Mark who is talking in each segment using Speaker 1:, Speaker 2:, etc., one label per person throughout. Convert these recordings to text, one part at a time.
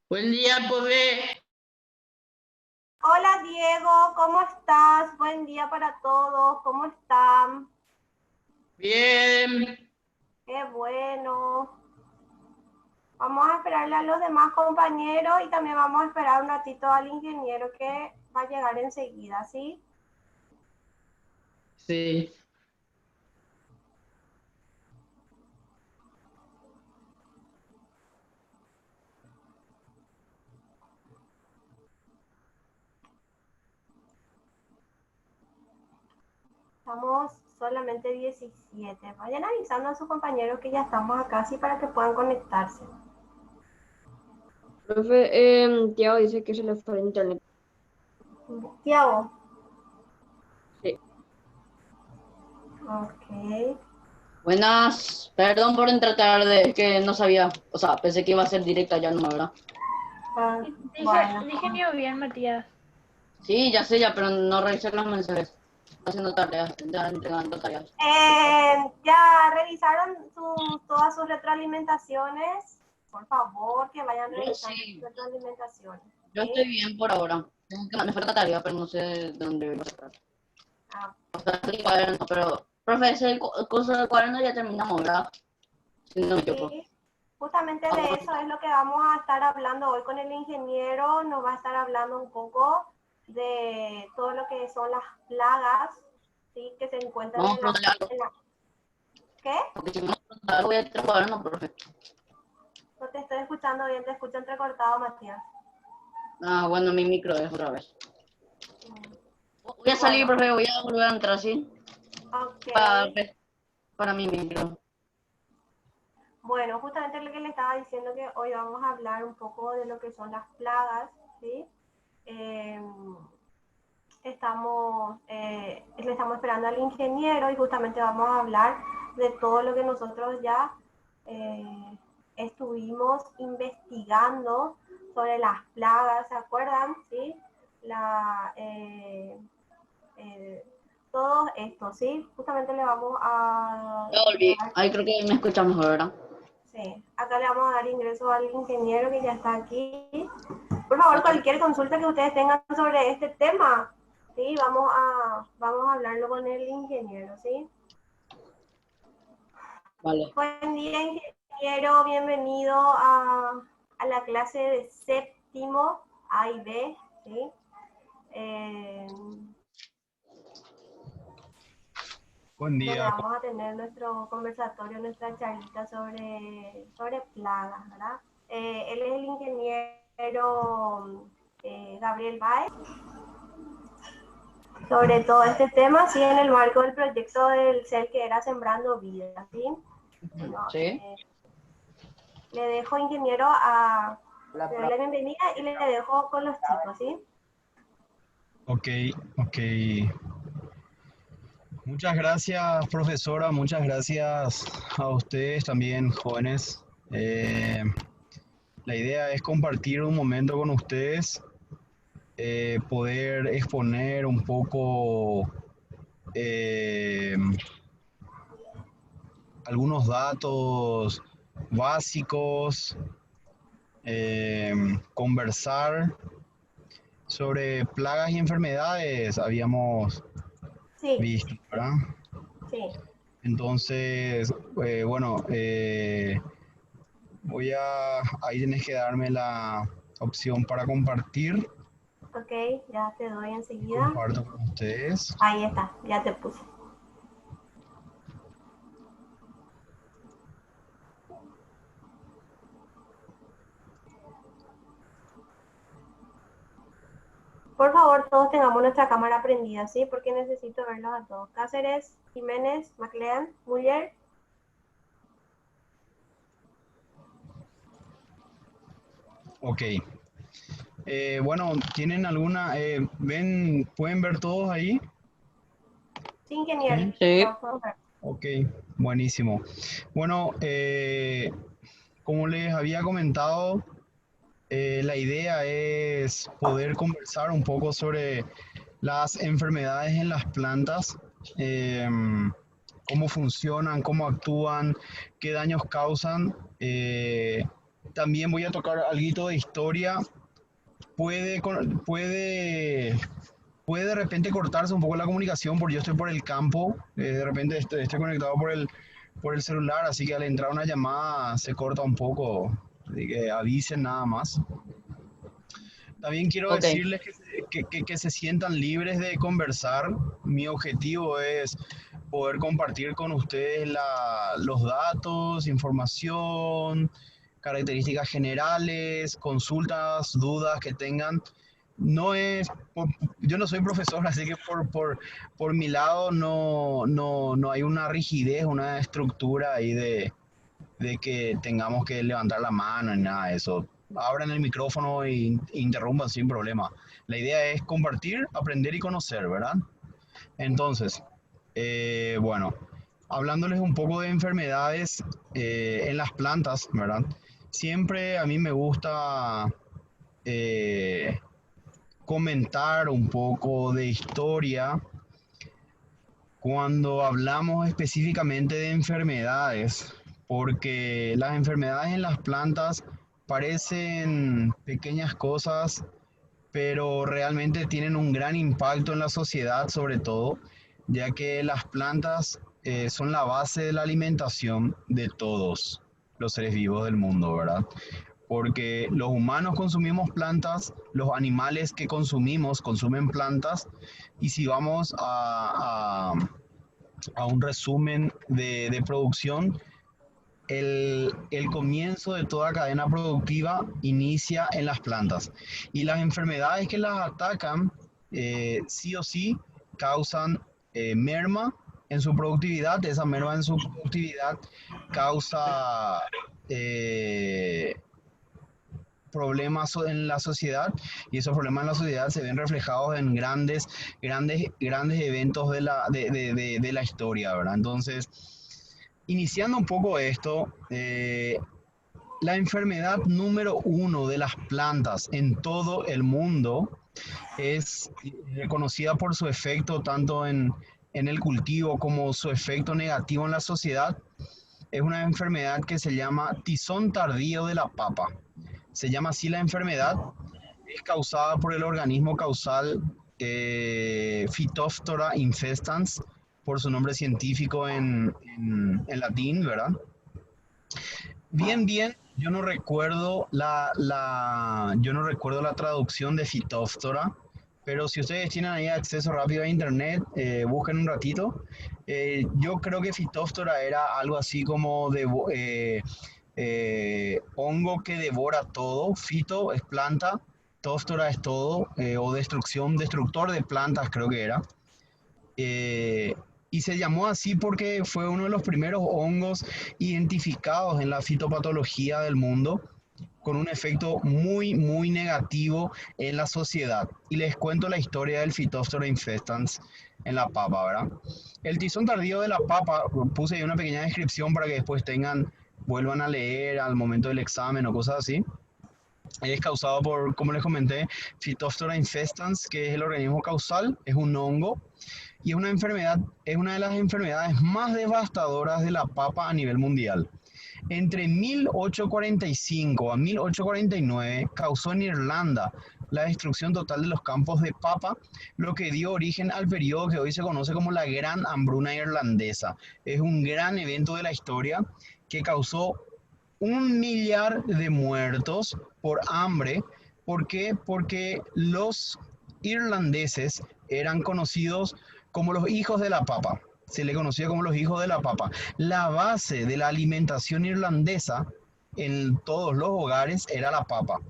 Speaker 1: Buen día, Pobe.
Speaker 2: Hola Diego, ¿cómo estás? Buen día para todos, ¿cómo están?
Speaker 1: Bien.
Speaker 2: Qué bueno. Vamos a esperarle a los demás compañeros y también vamos a esperar un ratito al ingeniero que va a llegar enseguida, ¿sí?
Speaker 1: Sí.
Speaker 2: Estamos solamente 17. Vayan avisando a sus compañeros que ya estamos acá, sí, para que puedan conectarse.
Speaker 3: Profe, Tiago dice que se le fue el internet.
Speaker 2: Tiago.
Speaker 3: Sí.
Speaker 2: Ok.
Speaker 4: Buenas, perdón por entrar tarde, es que no sabía, o sea, pensé que iba a ser directa ya, no, ¿verdad?
Speaker 2: Ah,
Speaker 5: Dije,
Speaker 2: bueno.
Speaker 5: dije ni bien, Matías.
Speaker 4: Sí, ya sé, ya, pero no revisé los mensajes. Haciendo tareas, ya entregando tareas.
Speaker 2: ¿Ya revisaron todas sus retroalimentaciones? Por favor, que vayan
Speaker 4: Yo
Speaker 2: revisando sus
Speaker 4: sí,
Speaker 2: retroalimentaciones.
Speaker 4: yo
Speaker 2: ¿Sí?
Speaker 4: estoy bien por ahora. Me falta tarea, pero no sé de dónde voy a sacar.
Speaker 2: Ah,
Speaker 4: O sea, el cuaderno, pero, profe, ese curso del cuaderno ya terminamos, ¿verdad? Si no me equivoco.
Speaker 2: sí, justamente
Speaker 4: Ah,
Speaker 2: de
Speaker 4: bueno.
Speaker 2: eso es lo que vamos a estar hablando hoy con el ingeniero. Nos va a estar hablando un poco de todo lo que son las plagas, ¿sí? Que se encuentran
Speaker 4: Vamos a preguntarle algo,
Speaker 2: ¿Qué?
Speaker 4: porque si no me pregunta algo voy a tener cuaderno, profe.
Speaker 2: No te estoy escuchando bien, te escucho entrecortado, Matías.
Speaker 4: Ah, bueno, mi micro es otra vez. Voy a salir,
Speaker 2: Bueno,
Speaker 4: profe, voy a volver a entrar, ¿sí?
Speaker 2: ok.
Speaker 4: Para, para mi micro.
Speaker 2: Bueno, justamente lo que le estaba diciendo que hoy vamos a hablar un poco de lo que son las plagas, ¿sí? Eh, le estamos esperando al ingeniero y justamente vamos a hablar de todo lo que nosotros ya estuvimos investigando sobre las plagas, ¿se acuerdan? ¿Sí? La, eh, todo esto, ¿sí? Justamente le vamos a
Speaker 4: Ya volví.
Speaker 2: dar.
Speaker 4: Ahí creo que me escuchas mejor, ¿verdad?
Speaker 2: Sí, acá le vamos a dar ingreso al ingeniero que ya está aquí. Por favor, cualquier consulta que ustedes tengan sobre este tema, sí, vamos a hablarlo con el ingeniero, ¿sí?
Speaker 4: Vale.
Speaker 2: Buen día, ingeniero, bienvenido a la clase de séptimo A y B, ¿sí? Eh,
Speaker 6: Buen
Speaker 2: donde
Speaker 6: día.
Speaker 2: vamos a tener nuestro conversatorio, nuestra charlita sobre plagas, ¿verdad? Él es el ingeniero Gabriel Baez. Sobre todo este tema, sí, en el marco del proyecto del CEL que era Sembrando Vida, ¿sí? Bueno,
Speaker 4: Sí.
Speaker 2: le dejo, ingeniero, le doy la bienvenida y le dejo con los chicos, ¿sí?
Speaker 6: Ok, ok. Muchas gracias, profesora. Muchas gracias a ustedes también, jóvenes. La idea es compartir un momento con ustedes, poder exponer un poco eh, algunos datos básicos, conversar sobre plagas y enfermedades, habíamos
Speaker 2: Sí,
Speaker 6: visto, ¿verdad?
Speaker 2: sí.
Speaker 6: Entonces, bueno, ahí tienes que darme la opción para compartir.
Speaker 2: Ok, ya te doy
Speaker 6: Y
Speaker 2: enseguida.
Speaker 6: comparto con ustedes.
Speaker 2: Ahí está, ya te puse. Por favor, todos tengamos nuestra cámara prendida, ¿sí? Porque necesito verlos a todos. Cáceres, Jiménez, MacLean, Muller.
Speaker 6: Ok. Bueno, ¿tienen alguna? ¿Pueden ver todos ahí?
Speaker 2: Sí, ingeniero.
Speaker 6: Sí.
Speaker 4: Sí.
Speaker 2: Vamos a ver.
Speaker 6: Ok, buenísimo. Bueno, como les había comentado, la idea es poder conversar un poco sobre las enfermedades en las plantas, cómo funcionan, cómo actúan, qué daños causan. También voy a tocar algo de historia. Puede, puede de repente cortarse un poco la comunicación porque yo estoy por el campo, de repente estoy conectado por el celular, así que al entrar una llamada se corta un poco, así que avisen nada más. También quiero
Speaker 4: Ok,
Speaker 6: decirles que se sientan libres de conversar. Mi objetivo es poder compartir con ustedes los datos, información, características generales, consultas, dudas que tengan. No es, yo no soy profesor, así que por mi lado no hay una rigidez, una estructura ahí de que tengamos que levantar la mano ni nada de eso. Abran el micrófono e interrumpan sin problema. La idea es compartir, aprender y conocer, ¿verdad? Entonces, bueno, hablándoles un poco de enfermedades en las plantas, ¿verdad? Siempre a mí me gusta eh, comentar un poco de historia cuando hablamos específicamente de enfermedades, porque las enfermedades en las plantas parecen pequeñas cosas, pero realmente tienen un gran impacto en la sociedad, sobre todo, ya que las plantas son la base de la alimentación de todos los seres vivos del mundo, ¿verdad? Porque los humanos consumimos plantas, los animales que consumimos consumen plantas, y si vamos a un resumen de producción, el comienzo de toda cadena productiva inicia en las plantas y las enfermedades que las atacan sí o sí causan merma en su productividad. Esa merma en su productividad causa eh, problemas en la sociedad, y esos problemas en la sociedad se ven reflejados en grandes eventos de la historia, ¿verdad? Entonces, iniciando un poco esto, la enfermedad número uno de las plantas en todo el mundo es reconocida por su efecto tanto en el cultivo como su efecto negativo en la sociedad. Es una enfermedad que se llama tizón tardío de la papa. Se llama así la enfermedad. Es causada por el organismo causal Phytophthora infestans, por su nombre científico en latín, ¿verdad? Bien, yo no recuerdo la traducción de Phytophthora, pero si ustedes tienen ahí acceso rápido a internet, busquen un ratito. Yo creo que Phytophthora era algo así como hongo que devora todo. Fito es planta, Tóftora es todo, o destructor de plantas creo que era. Eh, y se llamó así porque fue uno de los primeros hongos identificados en la fitopatología del mundo, con un efecto muy negativo en la sociedad. Y les cuento la historia del Phytophthora infestans en la papa, ¿verdad? El tizón tardío de la papa, puse ahí una pequeña descripción para que después vuelvan a leer al momento del examen o cosas así. Es causado por, como les comenté, Phytophthora infestans, que es el organismo causal, es un hongo, y es una de las enfermedades más devastadoras de la papa a nivel mundial. Entre 1845 a 1849 causó en Irlanda la destrucción total de los campos de papa, lo que dio origen al periodo que hoy se conoce como la Gran Hambruna Irlandesa. Es un gran evento de la historia que causó 1 millar de muertos por hambre. ¿Por qué? Porque los irlandeses eran conocidos como los hijos de la papa. Se le conocía como los hijos de la papa. La base de la alimentación irlandesa en todos los hogares era la papa.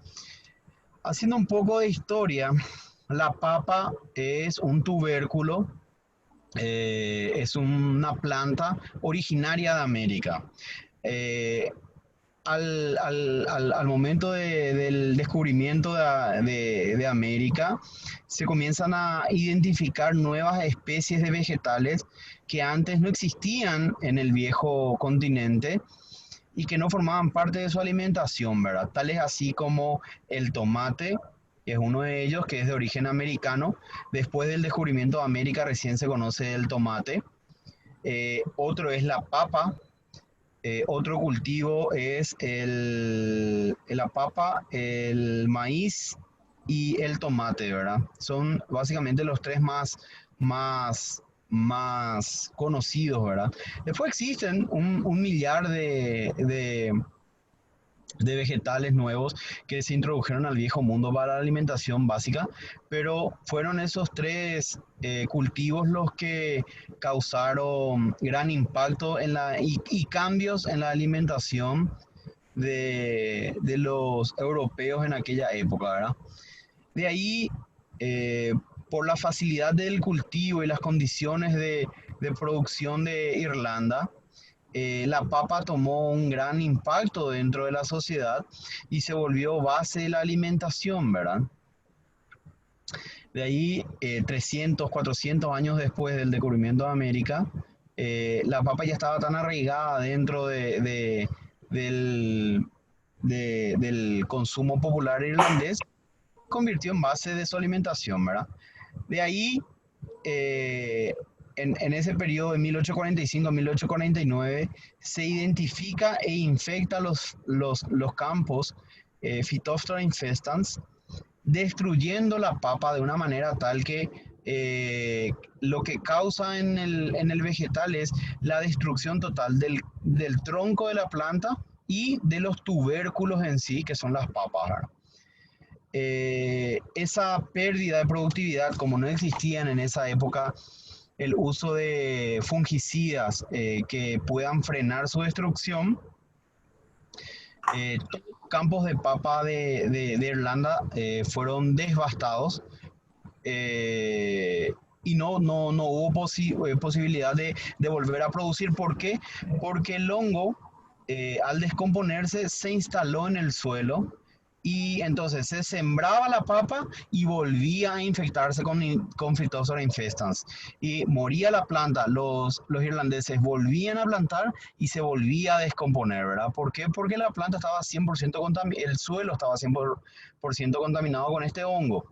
Speaker 6: Haciendo un poco de historia, la papa es un tubérculo, es una planta originaria de América. Eh, al momento del descubrimiento de América, se comienzan a identificar nuevas especies de vegetales que antes no existían en el viejo continente y que no formaban parte de su alimentación, ¿verdad? Tales así como el tomate, que es uno de ellos, que es de origen americano. Después del descubrimiento de América recién se conoce el tomate. Otro es la papa, Otro cultivo es la papa, el maíz y el tomate, ¿verdad? Son básicamente los tres más conocidos, ¿verdad? Después existen un millar de vegetales nuevos que se introdujeron al viejo mundo para la alimentación básica, pero fueron esos tres cultivos los que causaron gran impacto y cambios en la alimentación de los europeos en aquella época, ¿verdad? De ahí, eh, por la facilidad del cultivo y las condiciones de producción de Irlanda, la papa tomó un gran impacto dentro de la sociedad y se volvió base de la alimentación, ¿verdad? De ahí, 300, 400 años después del descubrimiento de América, la papa ya estaba tan arraigada dentro del, del consumo popular irlandés, convirtió en base de su alimentación, ¿verdad? De ahí, eh, en ese periodo de 1845 a 1849, se identifica e infecta los campos Phytophthora infestans, destruyendo la papa de una manera tal que lo que causa en el vegetal es la destrucción total del tronco de la planta y de los tubérculos en sí, que son las papas, ¿verdad? Esa pérdida de productividad, como no existían en esa época el uso de fungicidas que puedan frenar su destrucción, todos los campos de papa de Irlanda fueron devastados, y no hubo posibilidad de volver a producir. ¿Por qué? Porque el hongo, al descomponerse, se instaló en el suelo y entonces se sembraba la papa y volvía a infectarse con Phytophthora infestans. Y moría la planta, los irlandeses volvían a plantar y se volvía a descomponer, ¿verdad? ¿Por qué? Porque la planta estaba 100% contaminada, el suelo estaba 100% contaminado con este hongo.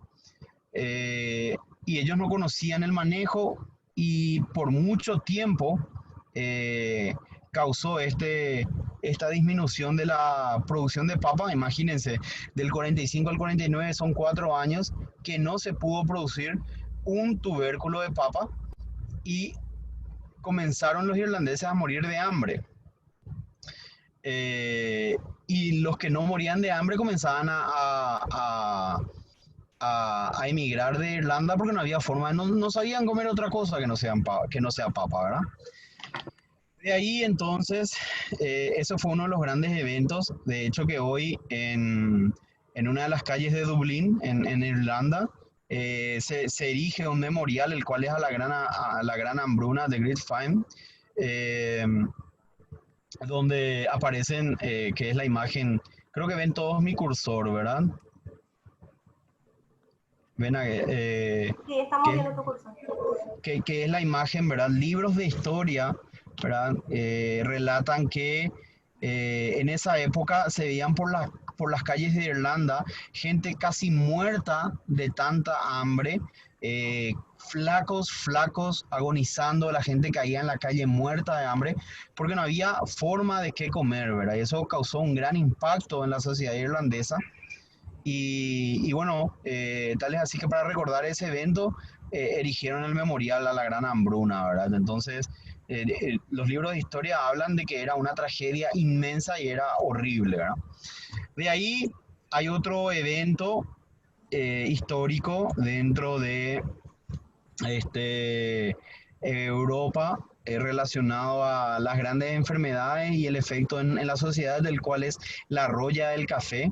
Speaker 6: Y ellos no conocían el manejo y por mucho tiempo causó esta disminución de la producción de papa. Imagínense, del 45 al 49 son 4 años que no se pudo producir un tubérculo de papa y comenzaron los irlandeses a morir de hambre. Y los que no morían de hambre comenzaban a emigrar de Irlanda porque no había forma, no sabían comer otra cosa que no sea papa, ¿verdad? De ahí entonces, eso fue uno de los grandes eventos. De hecho, que hoy en una de las calles de Dublín, en Irlanda, se erige un memorial, el cual es a la gran hambruna de Great Fine, donde aparecen, que es la imagen, creo que ven todos mi cursor, ¿verdad? Ven a,
Speaker 2: Sí, estamos viendo tu curso.
Speaker 6: que es la imagen, ¿verdad? Libros de historia, ¿verdad? Relatan que en esa época se veían por las calles de Irlanda gente casi muerta de tanta hambre, flacos, agonizando, la gente caía en la calle muerta de hambre porque no había forma de qué comer, ¿verdad? Y eso causó un gran impacto en la sociedad irlandesa. Y bueno, tal es así que para recordar ese evento, erigieron el memorial a la gran hambruna, ¿verdad? Entonces, los libros de historia hablan de que era una tragedia inmensa y era horrible, ¿verdad? De ahí hay otro evento histórico dentro de Europa, relacionado a las grandes enfermedades y el efecto en la sociedad, del cual es la roya del café,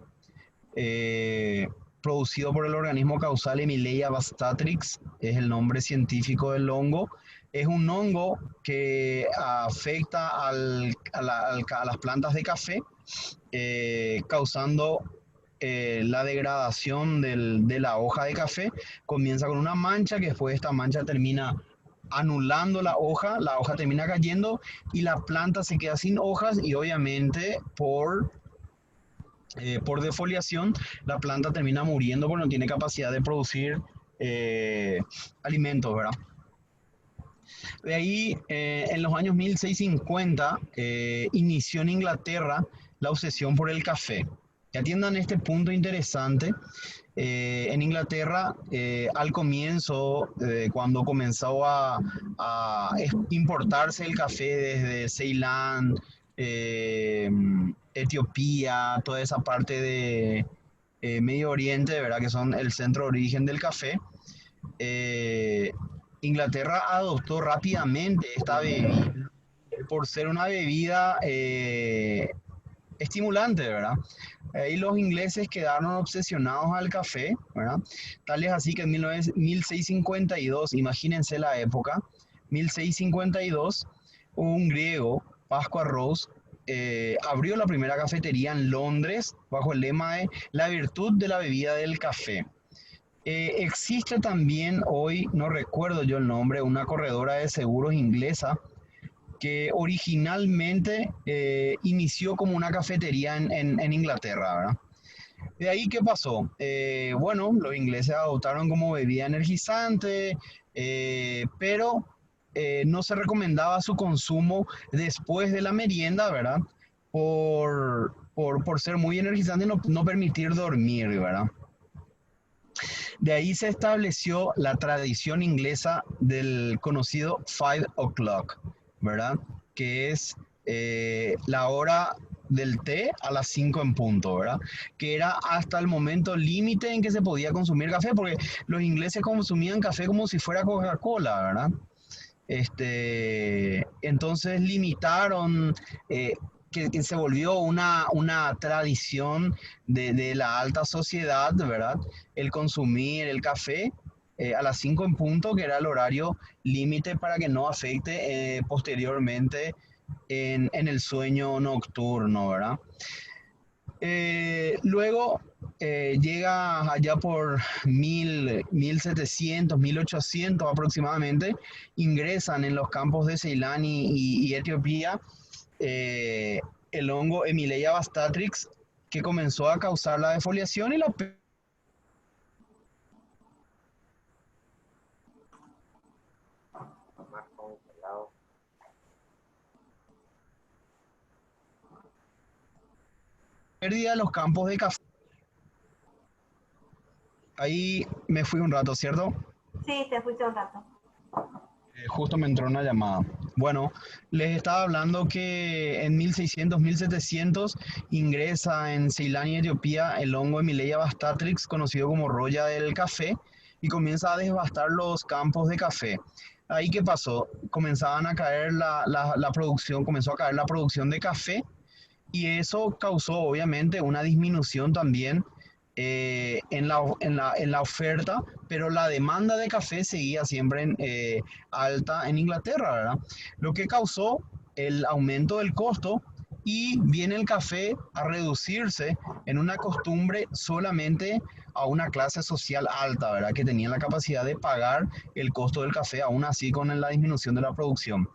Speaker 6: eh, producido por el organismo causal Emileia bastatrix, es el nombre científico del hongo. Es un hongo que afecta a las plantas de café, causando la degradación de la hoja de café. Comienza con una mancha, que después esta mancha termina anulando la hoja termina cayendo y la planta se queda sin hojas y obviamente por defoliación, la planta termina muriendo porque no tiene capacidad de producir alimentos, ¿verdad? De ahí, en los años 1650, inició en Inglaterra la obsesión por el café. Que atiendan este punto interesante. En Inglaterra, al comienzo, cuando comenzó a importarse el café desde Ceilán, eh, Etiopía, toda esa parte de Medio Oriente, ¿verdad? Que son el centro de origen del café, eh, Inglaterra adoptó rápidamente esta bebida por ser una bebida estimulante, ¿verdad? Ahí los ingleses quedaron obsesionados al café, ¿verdad? Tal es así que en 1652, imagínense la época, 1652, un griego, Pascua Rose, abrió la primera cafetería en Londres bajo el lema de la virtud de la bebida del café. Existe también hoy, no recuerdo yo el nombre, una corredora de seguros inglesa que originalmente inició como una cafetería en Inglaterra, ¿verdad? De ahí, ¿qué pasó? Bueno, los ingleses adoptaron como bebida energizante, pero no se recomendaba su consumo después de la merienda, ¿verdad? Por ser muy energizante y no permitir dormir, ¿verdad? De ahí se estableció la tradición inglesa del conocido 5 o'clock, ¿verdad? Que es la hora del té a las 5 en punto, ¿verdad? Que era hasta el momento límite en que se podía consumir café, porque los ingleses consumían café como si fuera Coca-Cola, ¿verdad? Entonces limitaron, que se volvió una tradición de la alta sociedad, ¿verdad? El consumir el café a las 5 en punto, que era el horario límite para que no afecte posteriormente en el sueño nocturno, ¿verdad? Luego llega allá por 1700, 1800 aproximadamente, ingresan en los campos de Ceilán y Etiopía eh, el hongo Emileia bastatrix, que comenzó a causar la defoliación y la pérdida de los campos de café. Ahí me fui un rato, ¿cierto?
Speaker 2: Sí, te fuiste un rato.
Speaker 6: Justo me entró una llamada. Bueno, les estaba hablando que en 1600, 1700 ingresa en Ceilán y Etiopía el hongo Emileia bastatrix, conocido como roya del café, y comienza a devastar los campos de café. Ahí, ¿qué pasó? Comenzaban a caer la producción, comenzó a caer la producción de café, y eso causó obviamente una disminución también en la oferta, pero la demanda de café seguía siempre alta en Inglaterra, ¿verdad? Lo que causó el aumento del costo, y viene el café a reducirse en una costumbre solamente a una clase social alta, ¿verdad? Que tenía la capacidad de pagar el costo del café, aún así con la disminución de la producción.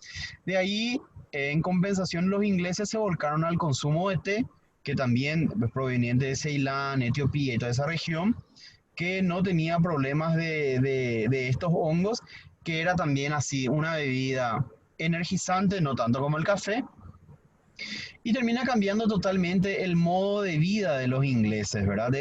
Speaker 6: De ahí, en compensación, los ingleses se volcaron al consumo de té, que también es proveniente de Ceilán, Etiopía y toda esa región, que no tenía problemas de estos hongos, que era también así una bebida energizante, no tanto como el café, y termina cambiando totalmente el modo de vida de los ingleses, ¿verdad?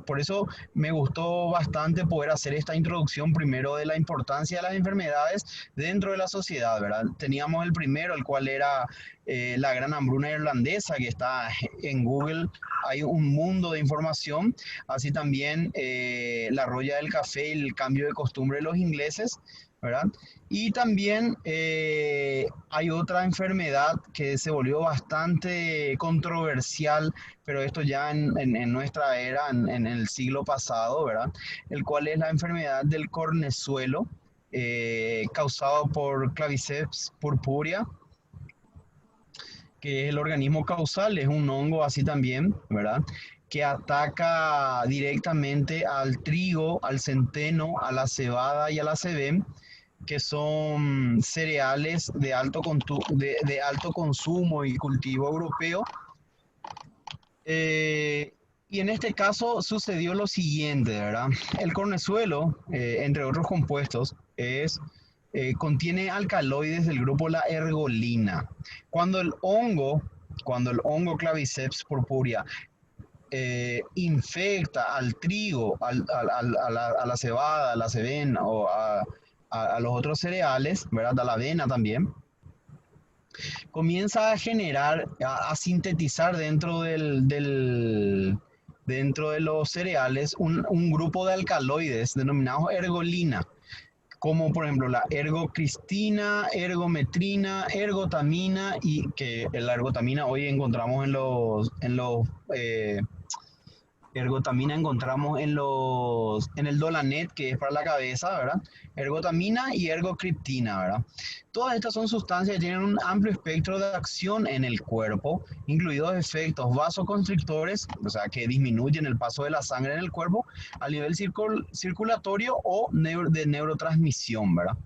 Speaker 6: Por eso me gustó bastante poder hacer esta introducción primero de la importancia de las enfermedades dentro de la sociedad, ¿verdad? Teníamos el primero, el cual era la gran hambruna irlandesa, que está en Google, hay un mundo de información, así también la roya del café y el cambio de costumbre de los ingleses, ¿verdad? Y también hay otra enfermedad que se volvió bastante controversial, pero esto ya en nuestra era, en el siglo pasado, ¿verdad? El cual es la enfermedad del cornezuelo, causado por Claviceps purpurea, que es el organismo causal, es un hongo así también, ¿verdad? Que ataca directamente al trigo, al centeno, a la cebada y a la cebem, que son cereales de alto consumo y cultivo europeo. Y en este caso sucedió lo siguiente, ¿verdad? El cornezuelo, entre otros compuestos, es contiene alcaloides del grupo la ergolina. Cuando el hongo Claviceps purpurea infecta al trigo, a la cebada, a la avena o a los otros cereales, ¿verdad? A la avena también, comienza a generar, a sintetizar dentro de los cereales un grupo de alcaloides denominados ergolina, como por ejemplo la ergocristina, ergometrina, ergotamina, y que la ergotamina hoy encontramos ergotamina encontramos en el Dolanet, que es para la cabeza, ¿verdad? Ergotamina y ergocriptina, ¿verdad? Todas estas son sustancias que tienen un amplio espectro de acción en el cuerpo, incluidos efectos vasoconstrictores, o sea, que disminuyen el paso de la sangre en el cuerpo a nivel circulatorio o de neurotransmisión, ¿verdad?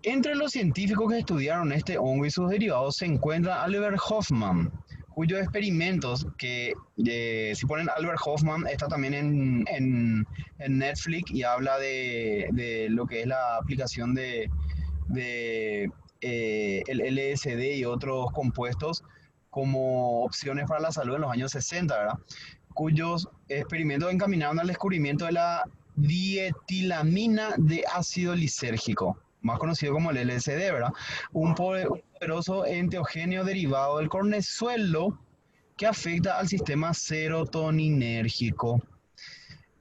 Speaker 6: Entre los científicos que estudiaron este hongo y sus derivados se encuentra Albert Hoffman, cuyos experimentos, si ponen Albert Hoffman, está también en Netflix y habla de lo que es la aplicación el LSD y otros compuestos como opciones para la salud en los años 60, ¿verdad? Cuyos experimentos encaminaron al descubrimiento de la dietilamina de ácido lisérgico, más conocido como el LSD, ¿verdad? Un poderoso enteógeno derivado del cornezuelo que afecta al sistema serotoninérgico.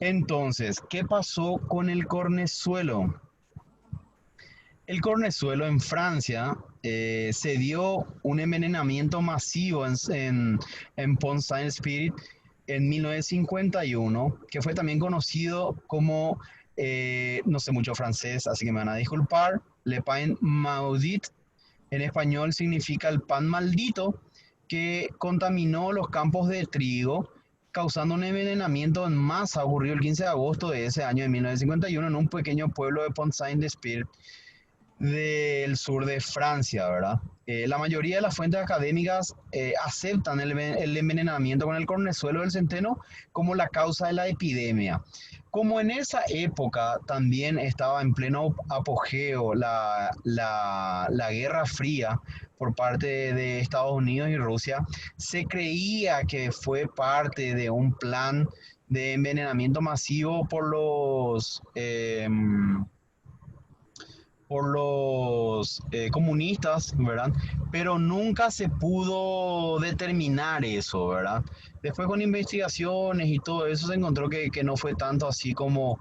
Speaker 6: Entonces, ¿qué pasó con el cornezuelo? El cornezuelo en Francia se dio un envenenamiento masivo en Pont Saint-Esprit en 1951, que fue también conocido como, no sé mucho francés, así que me van a disculpar, Le Pain Maudit, en español significa el pan maldito, que contaminó los campos de trigo, causando un envenenamiento en masa. Ocurrió el 15 de agosto de ese año de 1951 en un pequeño pueblo de Pont Saint-Esprit del sur de Francia, ¿verdad? La mayoría de las fuentes académicas aceptan el envenenamiento con el cornezuelo del centeno como la causa de la epidemia. Como en esa época también estaba en pleno apogeo la Guerra Fría por parte de Estados Unidos y Rusia, se creía que fue parte de un plan de envenenamiento masivo por los comunistas, ¿verdad? Pero nunca se pudo determinar eso, ¿verdad? Después con investigaciones y todo eso se encontró que no fue tanto así como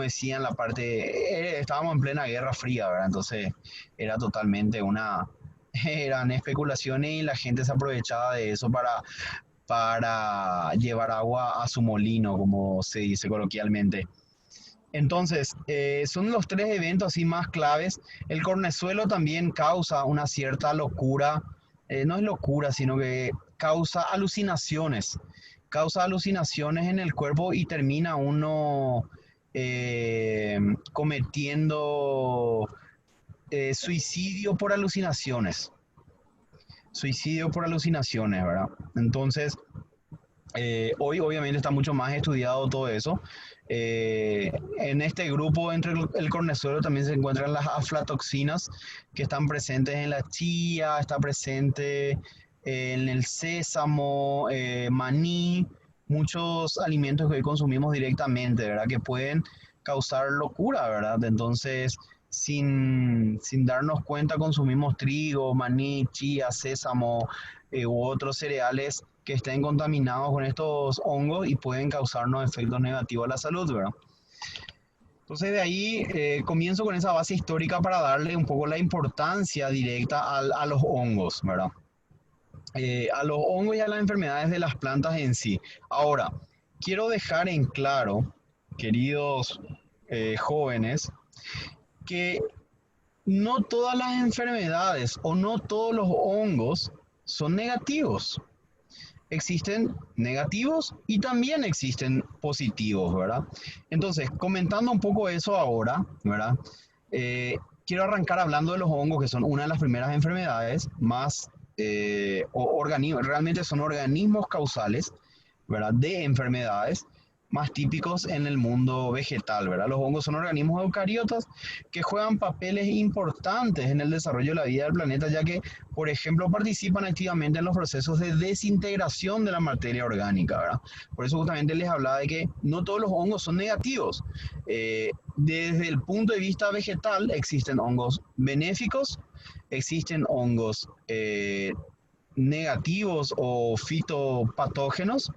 Speaker 6: decían la parte, estábamos en plena Guerra Fría, ¿verdad? Entonces era totalmente eran especulaciones y la gente se aprovechaba de eso para llevar agua a su molino, como se dice coloquialmente. Entonces, son los tres eventos así más claves. El cornezuelo también causa una cierta locura, no es locura, sino que causa alucinaciones. Causa alucinaciones en el cuerpo y termina uno cometiendo suicidio por alucinaciones. Suicidio por alucinaciones, ¿verdad? Entonces, hoy obviamente está mucho más estudiado todo eso. En este grupo, entre el cornezuelo, también se encuentran las aflatoxinas que están presentes en la chía, está presente en el sésamo, maní, muchos alimentos que hoy consumimos directamente, ¿verdad? Que pueden causar locura, ¿verdad? Entonces, sin darnos cuenta, consumimos trigo, maní, chía, sésamo u otros cereales que estén contaminados con estos hongos y pueden causarnos efectos negativos a la salud, ¿verdad? Entonces de ahí comienzo con esa base histórica para darle un poco la importancia directa a los hongos, ¿verdad? A los hongos y a las enfermedades de las plantas en sí. Ahora, quiero dejar en claro, queridos jóvenes, que no todas las enfermedades o no todos los hongos son negativos. Existen negativos y también existen positivos, ¿verdad? Entonces, comentando un poco eso ahora, ¿verdad? Quiero arrancar hablando de los hongos, que son una de las primeras enfermedades más, realmente son organismos causales, ¿verdad? De enfermedades, más típicos en el mundo vegetal, ¿verdad? Los hongos son organismos eucariotas que juegan papeles importantes en el desarrollo de la vida del planeta, ya que, por ejemplo, participan activamente en los procesos de desintegración de la materia orgánica, ¿verdad? Por eso justamente les hablaba de que no todos los hongos son negativos. Desde el punto de vista vegetal existen hongos benéficos, existen hongos negativos o fitopatógenos,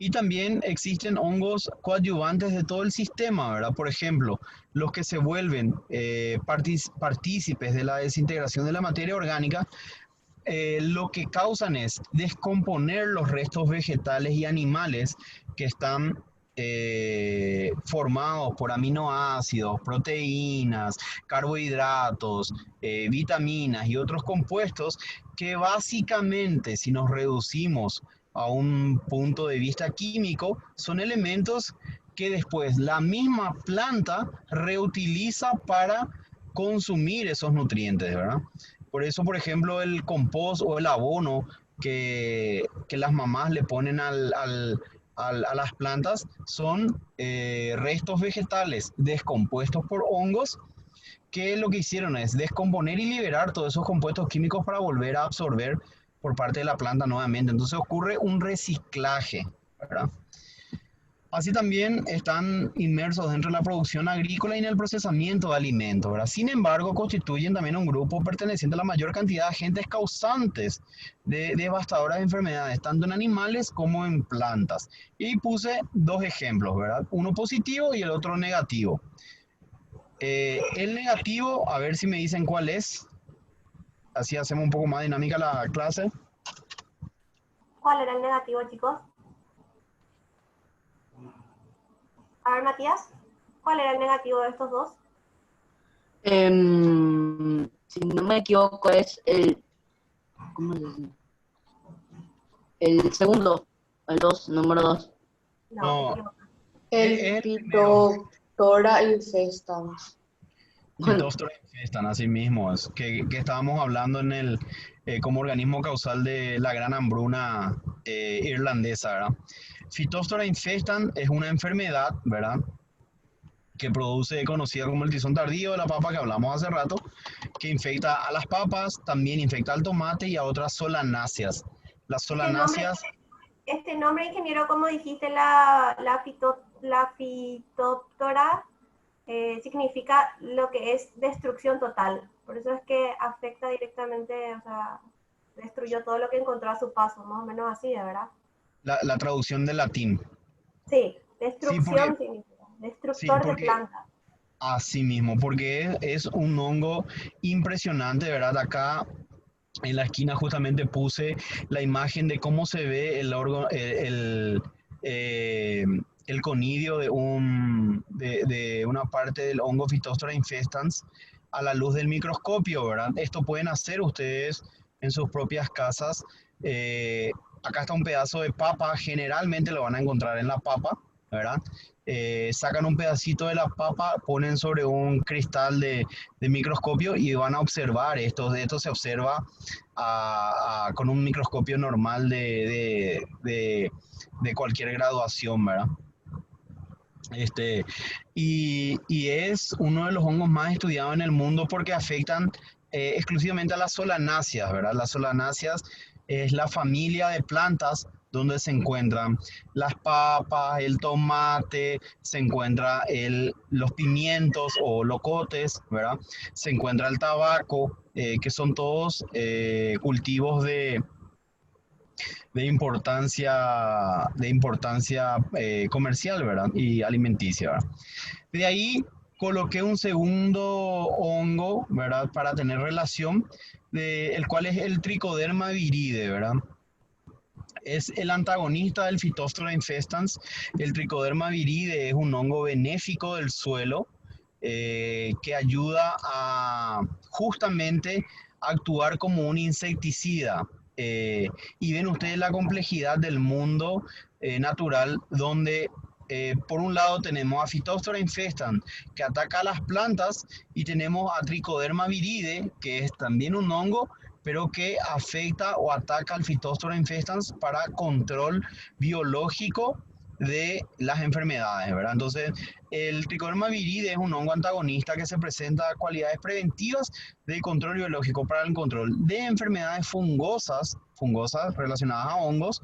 Speaker 6: y también existen hongos coadyuvantes de todo el sistema, ¿verdad? Por ejemplo, los que se vuelven partícipes de la desintegración de la materia orgánica, lo que causan es descomponer los restos vegetales y animales que están formados por aminoácidos, proteínas, carbohidratos, vitaminas y otros compuestos que básicamente, si nos reducimos a un punto de vista químico, son elementos que después la misma planta reutiliza para consumir esos nutrientes, ¿verdad? Por eso, por ejemplo, el compost o el abono que las mamás le ponen a las plantas son restos vegetales descompuestos por hongos que lo que hicieron es descomponer y liberar todos esos compuestos químicos para volver a absorber por parte de la planta nuevamente. Entonces ocurre un reciclaje, ¿verdad? Así también están inmersos dentro de la producción agrícola y en el procesamiento de alimentos, ¿verdad? Sin embargo, constituyen también un grupo perteneciente a la mayor cantidad de agentes causantes de devastadoras enfermedades, tanto en animales como en plantas. Y puse dos ejemplos, ¿verdad? Uno positivo y el otro negativo. El negativo, a ver si me dicen cuál es. Así hacemos un poco más dinámica la clase.
Speaker 2: ¿Cuál era el negativo, chicos? A ver, Matías, ¿cuál era el negativo de estos dos?
Speaker 4: Si no me equivoco, es el. ¿Cómo se dice? El segundo, el 2, número 2.
Speaker 6: No,
Speaker 2: No.
Speaker 1: El Phytophthora infestans.
Speaker 6: Phytophthora infestan, así mismo, es que estábamos hablando en el como organismo causal de la gran hambruna irlandesa, ¿verdad? Phytophthora infestan es una enfermedad, ¿verdad?, que produce, conocida como el tizón tardío de la papa, que hablamos hace rato, que infecta a las papas, también infecta al tomate y a otras solanáceas. Las solanáceas...
Speaker 2: Este nombre, ingeniero, como dijiste, la Phytophthora, significa lo que es destrucción total. Por eso es que afecta directamente, o sea, destruyó todo lo que encontró a su paso, más o menos así, ¿verdad?
Speaker 6: La traducción del latín.
Speaker 2: Sí, destrucción
Speaker 6: Sí, porque,
Speaker 2: significa, destructor de plantas.
Speaker 6: Así mismo, porque es un hongo impresionante, ¿verdad? Acá en la esquina justamente puse la imagen de cómo se ve el conidio de una parte del hongo Phytophthora infestans a la luz del microscopio, ¿verdad? Esto pueden hacer ustedes en sus propias casas. Acá está un pedazo de papa, generalmente lo van a encontrar en la papa, ¿verdad? Sacan un pedacito de la papa, ponen sobre un cristal de microscopio y van a observar esto. Esto se observa con un microscopio normal de cualquier graduación, ¿verdad? Y es uno de los hongos más estudiados en el mundo porque afectan exclusivamente a las solanáceas, ¿verdad? Las solanáceas es la familia de plantas donde se encuentran las papas, el tomate, se encuentran los pimientos o locotes, ¿verdad? Se encuentra el tabaco, que son todos cultivos de importancia comercial, ¿verdad? Y alimenticia, ¿verdad? De ahí coloqué un segundo hongo, ¿verdad? Para tener relación, el cual es el Trichoderma viride, ¿verdad? Es el antagonista del Phytophthora infestans. El Trichoderma viride es un hongo benéfico del suelo que ayuda a justamente actuar como un insecticida. Y ven ustedes la complejidad del mundo natural donde por un lado tenemos a Phytophthora infestans que ataca a las plantas y tenemos a Trichoderma viride que es también un hongo pero que afecta o ataca al Phytophthora infestans para control biológico de las enfermedades, ¿verdad? Entonces, el Trichoderma viride es un hongo antagonista que se presenta cualidades preventivas de control biológico para el control de enfermedades fungosas relacionadas a hongos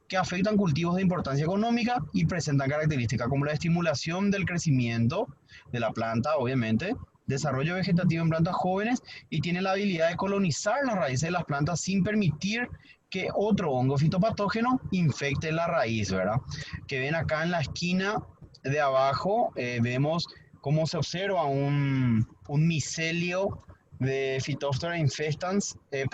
Speaker 6: que afectan cultivos de importancia económica y presentan características como la estimulación del crecimiento de la planta, obviamente, desarrollo vegetativo en plantas jóvenes y tiene la habilidad de colonizar las raíces de las plantas sin permitir que otro hongo fitopatógeno infecte la raíz, ¿verdad? Que ven acá en la esquina de abajo, vemos cómo se observa un micelio de Phytophthora infestans, de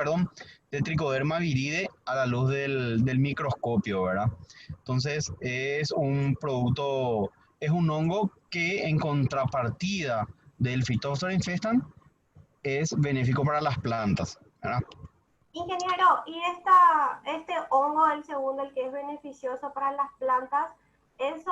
Speaker 6: Trichoderma viride a la luz del microscopio, ¿verdad? Entonces es un producto, es un hongo que en contrapartida del Phytophthora infestans es benéfico para las plantas, ¿verdad?
Speaker 2: Ingeniero, ¿y este hongo, el segundo, el que es beneficioso para las plantas, eso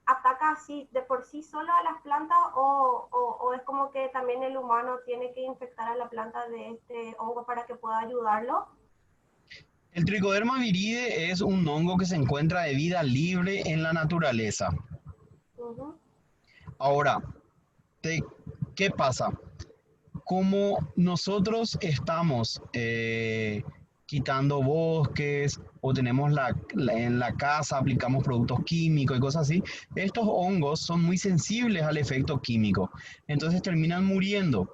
Speaker 2: ataca así de por sí solo a las plantas o es como que también el humano tiene que infectar a la planta de este hongo para que pueda ayudarlo?
Speaker 6: El Trichoderma viride es un hongo que se encuentra de vida libre en la naturaleza.
Speaker 2: Ujú.
Speaker 6: Ahora, ¿qué pasa? Como nosotros estamos quitando bosques o tenemos en la casa, aplicamos productos químicos y cosas así, estos hongos son muy sensibles al efecto químico, entonces terminan muriendo.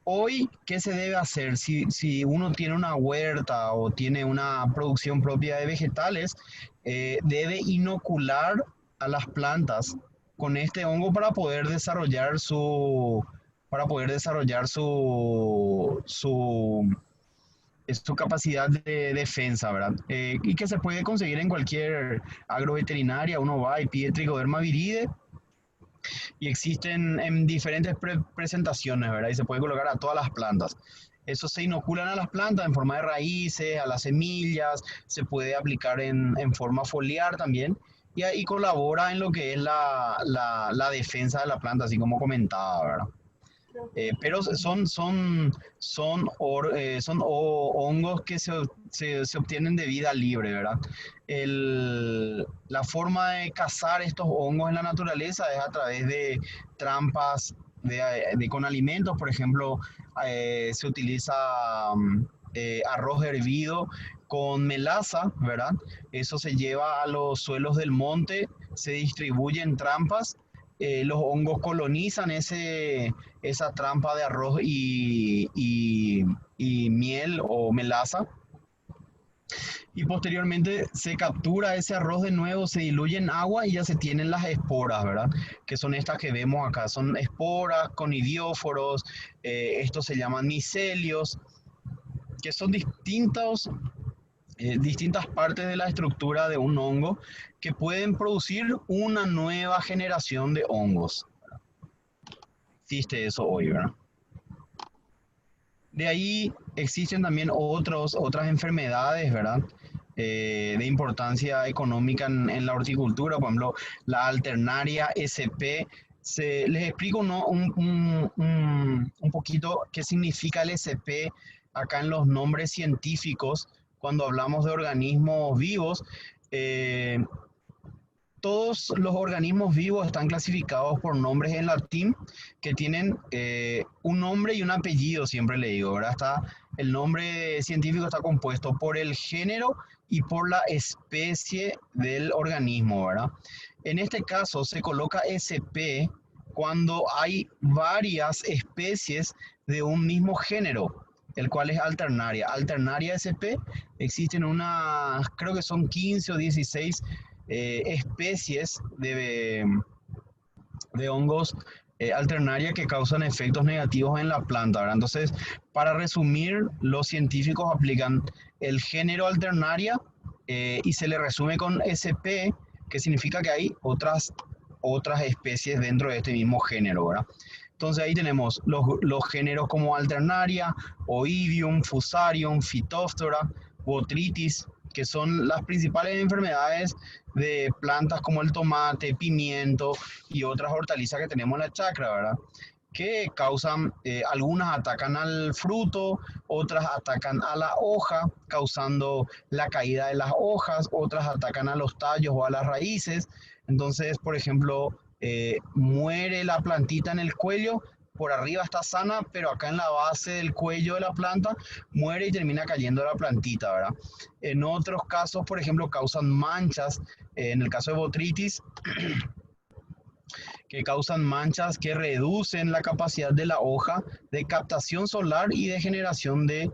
Speaker 6: Hoy, ¿qué se debe hacer? Si uno tiene una huerta o tiene una producción propia de vegetales, debe inocular a las plantas con este hongo para poder desarrollar su capacidad de defensa, ¿verdad? Y que se puede conseguir en cualquier agroveterinaria, uno va y pide Trichoderma viride y existen en diferentes presentaciones, ¿verdad? Y se puede colocar a todas las plantas. Eso se inoculan a las plantas en forma de raíces, a las semillas, se puede aplicar en forma foliar también y ahí colabora en lo que es la defensa de la planta, así como comentaba, ¿verdad? Pero son hongos que se obtienen de vida libre, ¿verdad? La forma de cazar estos hongos en la naturaleza es a través de trampas con alimentos, por ejemplo, se utiliza arroz hervido con melaza, ¿verdad? Eso se lleva a los suelos del monte, se distribuye en trampas, los hongos colonizan esa trampa de arroz y miel o melaza. Y posteriormente se captura ese arroz de nuevo, se diluye en agua y ya se tienen las esporas, ¿verdad? Que son estas que vemos acá. Son esporas con idióforos, estos se llaman micelios, que son distintas partes de la estructura de un hongo que pueden producir una nueva generación de hongos. Existe eso hoy, ¿verdad? De ahí existen también otras enfermedades, ¿verdad? De importancia económica en la horticultura, por ejemplo, la Alternaria sp. Les explico un poquito qué significa el sp acá en los nombres científicos cuando hablamos de organismos vivos. Todos los organismos vivos están clasificados por nombres en latín que tienen un nombre y un apellido, siempre le digo, ¿verdad? El nombre científico está compuesto por el género y por la especie del organismo, ¿verdad? En este caso se coloca SP cuando hay varias especies de un mismo género, el cual es Alternaria. Alternaria sp, existen creo que son 15 o 16 especies de hongos Alternaria que causan efectos negativos en la planta, ¿verdad? Entonces, para resumir, los científicos aplican el género Alternaria y se le resume con SP, que significa que hay otras especies dentro de este mismo género, ¿verdad? Entonces ahí tenemos los géneros como Alternaria, Oidium, Fusarium, Phytophthora, Botrytis, que son las principales enfermedades de plantas como el tomate, pimiento y otras hortalizas que tenemos en la chacra, ¿verdad? que causan, algunas atacan al fruto, otras atacan a la hoja, causando la caída de las hojas, otras atacan a los tallos o a las raíces. Entonces, por ejemplo, muere la plantita en el cuello, por arriba está sana, pero acá en la base del cuello de la planta muere y termina cayendo la plantita, ¿verdad? En otros casos, por ejemplo, causan manchas, en el caso de botritis, que causan manchas que reducen la capacidad de la hoja de captación solar y de generación de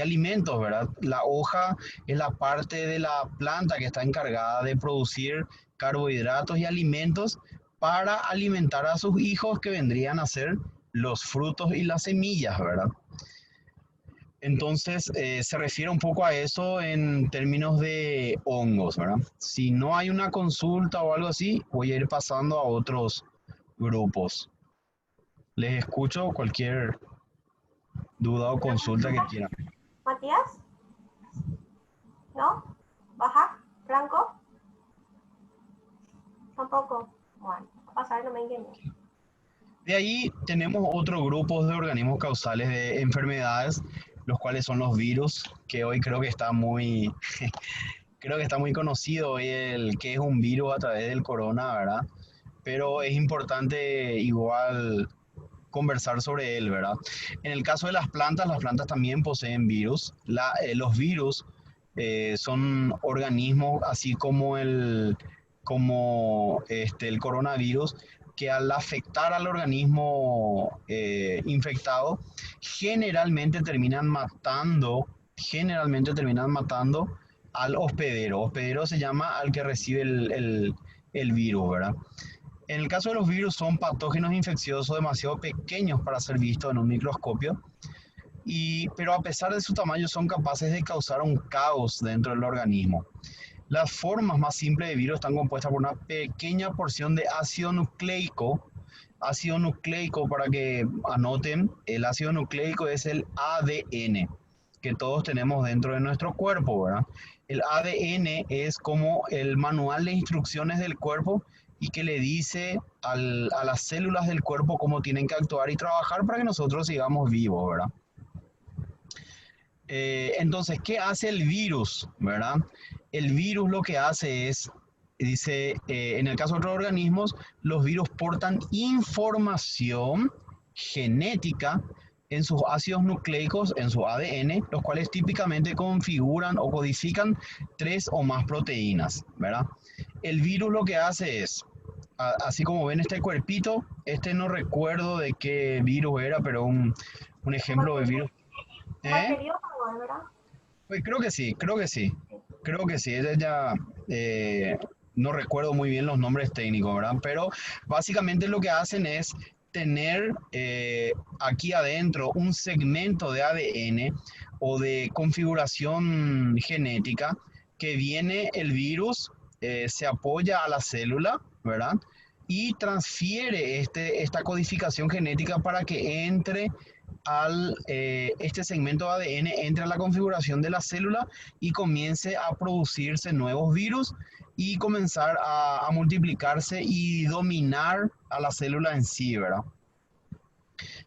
Speaker 6: alimentos, ¿verdad? La hoja es la parte de la planta que está encargada de producir carbohidratos y alimentos para alimentar a sus hijos, que vendrían a ser los frutos y las semillas, ¿verdad? Entonces, se refiere un poco a eso en términos de hongos, ¿verdad? Si no hay una consulta o algo así, voy a ir pasando a otros grupos. Les escucho cualquier duda o consulta que quieran.
Speaker 2: ¿Matías? ¿No? ¿Baja? ¿Franco? Tampoco. Bueno, va a pasar, no me engañé.
Speaker 6: De ahí tenemos otros grupos de organismos causales de enfermedades, los cuales son los virus, que hoy creo que está muy, creo que está muy conocido hoy el que es un virus a través del corona, ¿verdad? Pero es importante igual conversar sobre él, ¿verdad? En el caso de las plantas también poseen virus. Los virus son organismos, así como el coronavirus, que al afectar al organismo infectado, generalmente terminan matando al hospedero. Hospedero se llama al que recibe el virus, ¿verdad? En el caso de los virus, son patógenos infecciosos demasiado pequeños para ser vistos en un microscopio, pero a pesar de su tamaño son capaces de causar un caos dentro del organismo. Las formas más simples de virus están compuestas por una pequeña porción de ácido nucleico. Ácido nucleico, para que anoten, el ácido nucleico es el ADN que todos tenemos dentro de nuestro cuerpo, ¿verdad? El ADN es como el manual de instrucciones del cuerpo y que le dice a las células del cuerpo cómo tienen que actuar y trabajar para que nosotros sigamos vivos, ¿verdad? Entonces, ¿qué hace el virus, verdad? El virus lo que hace es, dice, en el caso de otros organismos, los virus portan información genética en sus ácidos nucleicos, en su ADN, los cuales típicamente configuran o codifican 3 o más proteínas, ¿verdad? El virus lo que hace es, así como ven este cuerpito, no recuerdo de qué virus era, pero un ejemplo de virus.
Speaker 2: Bacteriófago, ¿verdad?
Speaker 6: Pues creo que sí. Ella ya, no recuerdo muy bien los nombres técnicos, ¿verdad? Pero básicamente lo que hacen es tener aquí adentro un segmento de ADN o de configuración genética que viene el virus, se apoya a la célula, ¿verdad? Y transfiere esta codificación genética para que entre este segmento de ADN, entre a la configuración de la célula y comience a producirse nuevos virus y comenzar a multiplicarse y dominar a la célula en sí, ¿verdad?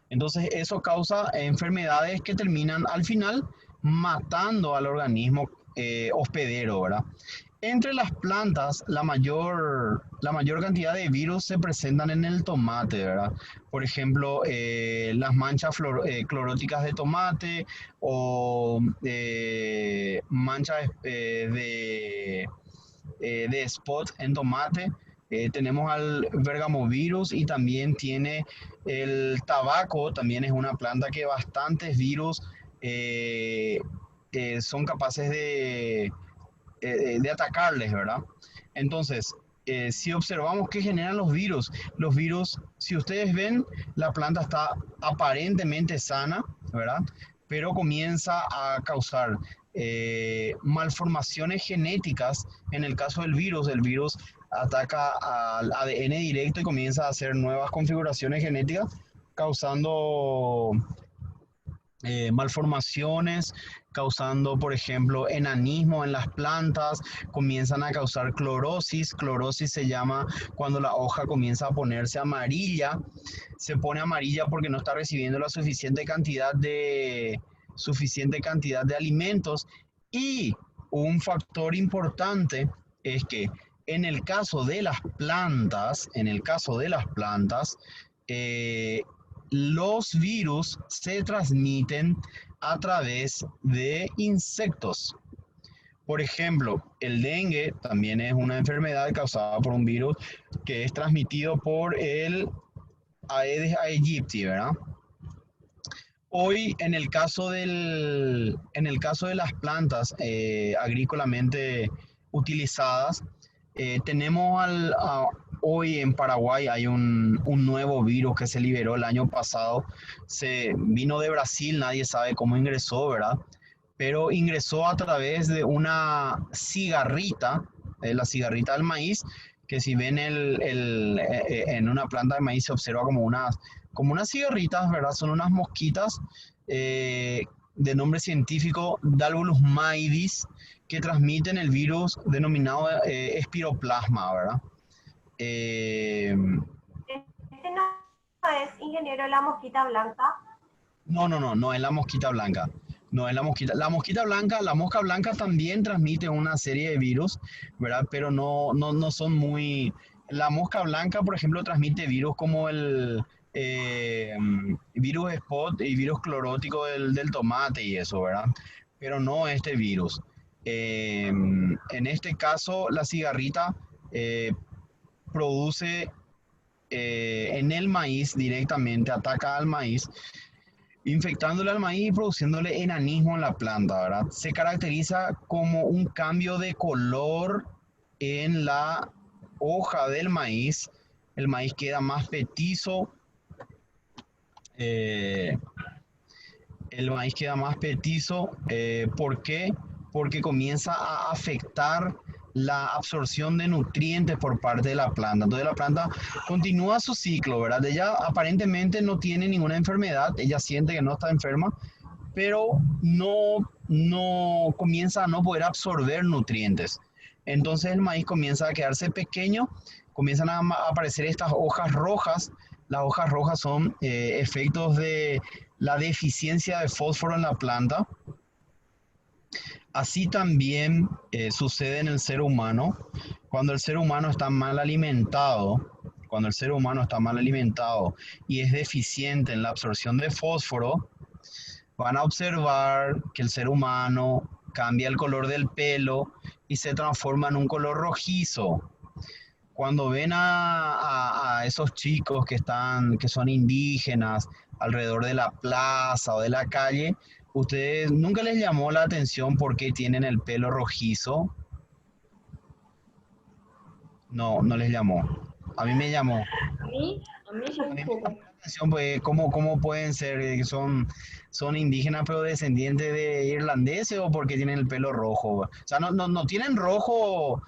Speaker 6: Entonces eso causa enfermedades que terminan al final matando al organismo hospedero, ¿verdad? Entre las plantas, la mayor cantidad de virus se presentan en el tomate, ¿verdad? Por ejemplo, las manchas cloróticas de tomate o manchas de spot en tomate. Tenemos al bergamovirus y también tiene el tabaco, también es una planta que bastantes virus son capaces de atacarles, ¿verdad? Entonces, si observamos qué generan los virus, si ustedes ven, la planta está aparentemente sana, ¿verdad? Pero comienza a causar malformaciones genéticas. En el caso del virus, el virus ataca al ADN directo y comienza a hacer nuevas configuraciones genéticas, causando malformaciones, causando, por ejemplo, enanismo en las plantas, comienzan a causar clorosis. Clorosis se llama cuando la hoja comienza a ponerse amarilla. Se pone amarilla porque no está recibiendo la suficiente cantidad de alimentos. Y un factor importante es que en el caso de las plantas, los virus se transmiten a través de insectos. Por ejemplo, el dengue también es una enfermedad causada por un virus que es transmitido por el Aedes aegypti, ¿verdad? Hoy, en el caso de las plantas agrícolamente utilizadas, tenemos hoy en Paraguay hay un nuevo virus que se liberó el año pasado. Se vino de Brasil, nadie sabe cómo ingresó, ¿verdad? Pero ingresó a través de una cigarrita, la cigarrita del maíz, que si ven en una planta de maíz se observa como unas cigarritas, ¿verdad? Son unas mosquitas de nombre científico Dalvolus maidis, que transmiten el virus denominado espiroplasma, ¿verdad?
Speaker 2: Este no es, ingeniero, la mosquita blanca.
Speaker 6: No es la mosquita blanca. No es la mosquita. La mosca blanca también transmite una serie de virus, ¿verdad? Pero no son muy... La mosca blanca, por ejemplo, transmite virus como el virus spot y virus clorótico del tomate y eso, ¿verdad? Pero no este virus. En este caso, la cigarrita produce en el maíz directamente, ataca al maíz, infectándole al maíz y produciéndole enanismo en la planta, ¿verdad? Se caracteriza como un cambio de color en la hoja del maíz. El maíz queda más petizo. ¿Por qué? Porque comienza a afectar la absorción de nutrientes por parte de la planta. Entonces la planta continúa su ciclo, ¿verdad? Ella aparentemente no tiene ninguna enfermedad, ella siente que no está enferma, pero no comienza a no poder absorber nutrientes. Entonces el maíz comienza a quedarse pequeño, comienzan a aparecer estas hojas rojas. Las hojas rojas son efectos de la deficiencia de fósforo en la planta. Así también sucede en el ser humano. Cuando el ser humano está mal alimentado y es deficiente en la absorción de fósforo, van a observar que el ser humano cambia el color del pelo y se transforma en un color rojizo. Cuando ven a esos chicos que son indígenas alrededor de la plaza o de la calle, ¿ustedes nunca les llamó la atención por qué tienen el pelo rojizo? No les llamó. A mí me llamó.
Speaker 3: A mí sí
Speaker 6: A
Speaker 3: un
Speaker 6: mí me
Speaker 3: poco.
Speaker 6: llamó la atención, pues, ¿cómo pueden ser que son indígenas pero descendientes de irlandeses o porque tienen el pelo rojo? O sea, no tienen rojo,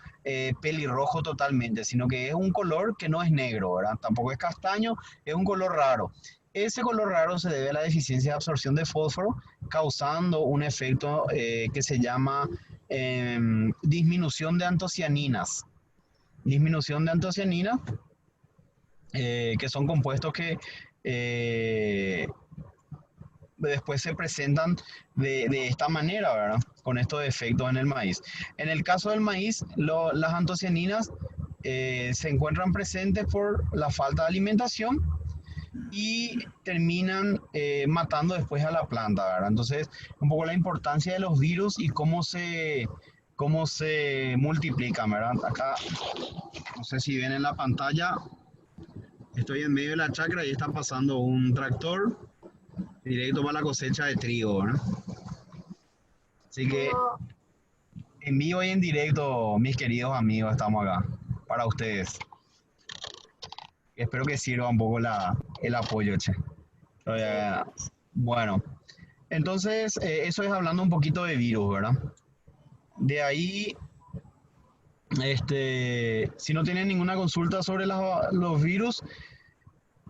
Speaker 6: pelirrojo totalmente, sino que es un color que no es negro, ¿verdad? Tampoco es castaño, es un color raro. Ese color raro se debe a la deficiencia de absorción de fósforo, causando un efecto que se llama disminución de antocianinas. Disminución de antocianinas, que son compuestos que después se presentan de esta manera, ¿verdad? Con estos efectos en el maíz. En el caso del maíz, las antocianinas se encuentran presentes por la falta de alimentación y terminan matando después a la planta, ¿verdad? Entonces, un poco la importancia de los virus y cómo se multiplican, ¿verdad? Acá, no sé si ven en la pantalla, estoy en medio de la chacra y está pasando un tractor directo para la cosecha de trigo, ¿verdad? Así que
Speaker 2: No,
Speaker 6: en vivo y en directo, mis queridos amigos, estamos acá para ustedes. Espero que sirva un poco el apoyo, che. Bueno, entonces eso es hablando un poquito de virus, ¿verdad? De ahí, si no tienen ninguna consulta sobre los virus,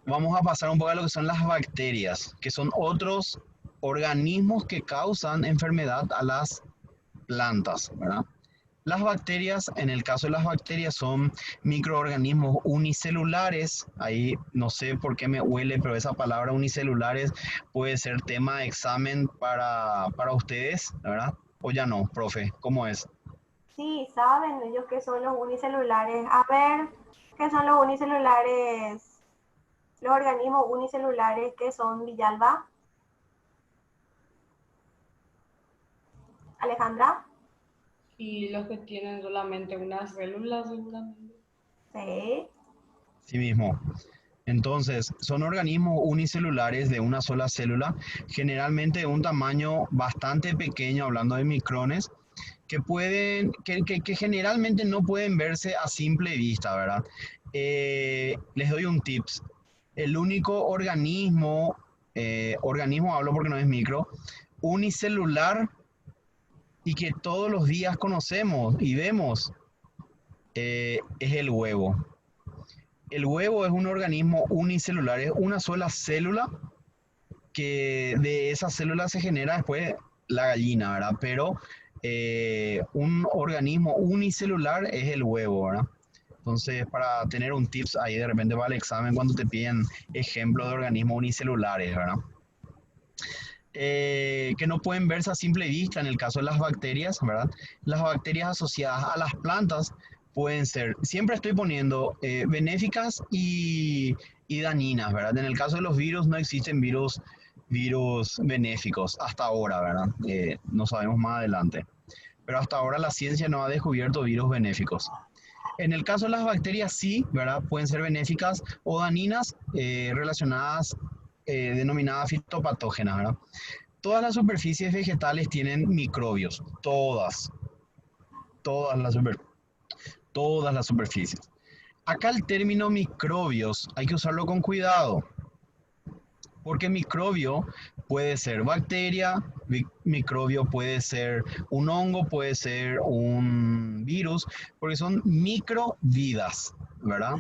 Speaker 6: vamos a pasar un poco a lo que son las bacterias, que son otros organismos que causan enfermedad a las plantas, ¿verdad? Las bacterias, en el caso de las bacterias, son microorganismos unicelulares. Ahí no sé por qué me huele, pero esa palabra unicelulares puede ser tema de examen para ustedes, ¿verdad? O ya no, profe, ¿cómo es?
Speaker 2: Sí, saben ellos qué son los unicelulares. A ver, ¿qué son los unicelulares? Los organismos unicelulares que son, Villalba. Alejandra.
Speaker 1: Y los que tienen solamente una célula, seguramente.
Speaker 2: Sí.
Speaker 6: Sí mismo. Entonces, son organismos unicelulares de una sola célula, generalmente de un tamaño bastante pequeño, hablando de micrones, que generalmente no pueden verse a simple vista, ¿verdad? Les doy un tips. El único organismo hablo porque no es micro, unicelular y que todos los días conocemos y vemos, es el huevo. El huevo es un organismo unicelular, es una sola célula que de esa célula se genera después la gallina, ¿verdad? Pero un organismo unicelular es el huevo, ¿verdad? Entonces, para tener un tips ahí de repente va al examen cuando te piden ejemplos de organismos unicelulares, ¿verdad? Que no pueden verse a simple vista en el caso de las bacterias, ¿verdad? Las bacterias asociadas a las plantas pueden ser, siempre estoy poniendo benéficas y dañinas, ¿verdad? En el caso de los virus no existen virus benéficos hasta ahora, ¿verdad? No sabemos más adelante. Pero hasta ahora la ciencia no ha descubierto virus benéficos. En el caso de las bacterias sí, ¿verdad? Pueden ser benéficas o dañinas relacionadas, denominadas fitopatógenas, ¿verdad? Todas las superficies vegetales tienen microbios, todas las, todas las superficies. Acá el término microbios hay que usarlo con cuidado, porque microbio puede ser bacteria, microbio puede ser un hongo, puede ser un virus, porque son microvidas, ¿verdad?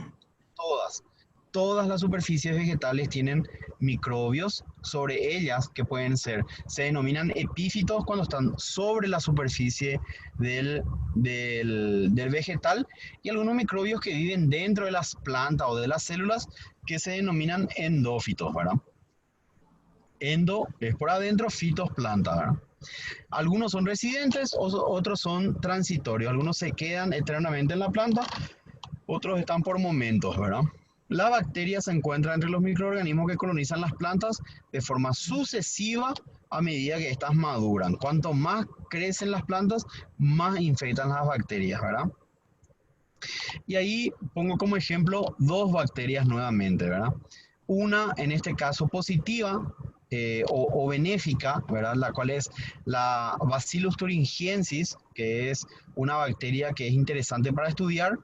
Speaker 6: Todas las superficies vegetales tienen microbios sobre ellas que pueden ser, se denominan epífitos cuando están sobre la superficie del vegetal, y algunos microbios que viven dentro de las plantas o de las células que se denominan endófitos, ¿verdad? Endo es por adentro, fitos planta, ¿verdad? Algunos son residentes, otros son transitorios, algunos se quedan eternamente en la planta, otros están por momentos, ¿verdad? La bacteria se encuentra entre los microorganismos que colonizan las plantas de forma sucesiva a medida que éstas maduran. Cuanto más crecen las plantas, más infectan las bacterias, ¿verdad? Y ahí pongo como ejemplo dos bacterias nuevamente, ¿verdad? Una, en este caso, positiva o benéfica, ¿verdad? La cual es la Bacillus thuringiensis, que es una bacteria que es interesante para estudiar,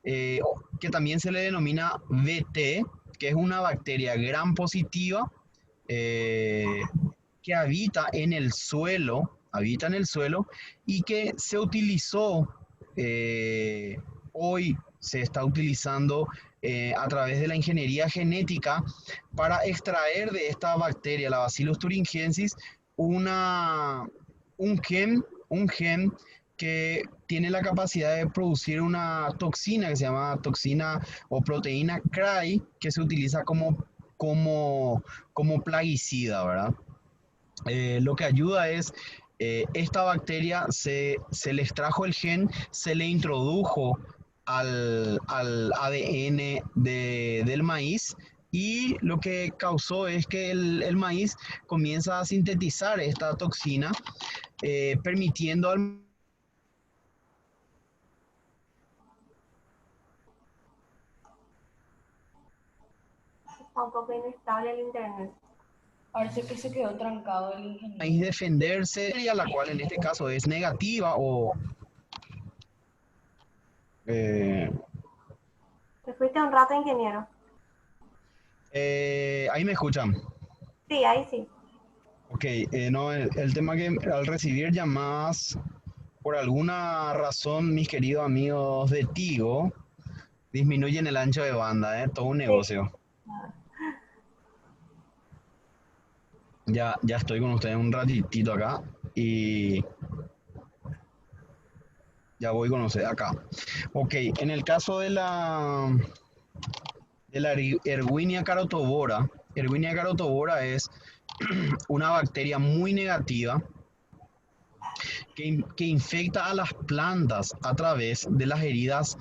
Speaker 6: que también se le denomina BT, que es una bacteria gram positiva que habita en el suelo y que se utilizó, hoy se está utilizando a través de la ingeniería genética para extraer de esta bacteria, la Bacillus thuringiensis, un gen que tiene la capacidad de producir una toxina que se llama toxina o proteína CRY, que se utiliza como plaguicida, ¿verdad? Lo que ayuda es, esta bacteria se le extrajo el gen, se le introdujo al ADN del maíz, y lo que causó es que el maíz comienza a sintetizar esta toxina, permitiendo al
Speaker 2: Está un poco inestable el internet.
Speaker 1: Parece que se quedó trancado el ingeniero.
Speaker 6: maíz defenderse, y a la cual en este caso es negativa o...
Speaker 2: Te fuiste un rato, ingeniero.
Speaker 6: ahí me escuchan.
Speaker 2: Sí, ahí sí.
Speaker 6: Ok, no, el tema que al recibir llamadas, por alguna razón, mis queridos amigos de Tigo, disminuyen el ancho de banda, todo un negocio. Ya estoy con ustedes un ratitito acá y ya voy con ustedes acá. Ok, en el caso de la Erwinia carotovora es una bacteria muy negativa que infecta a las plantas a través de las heridas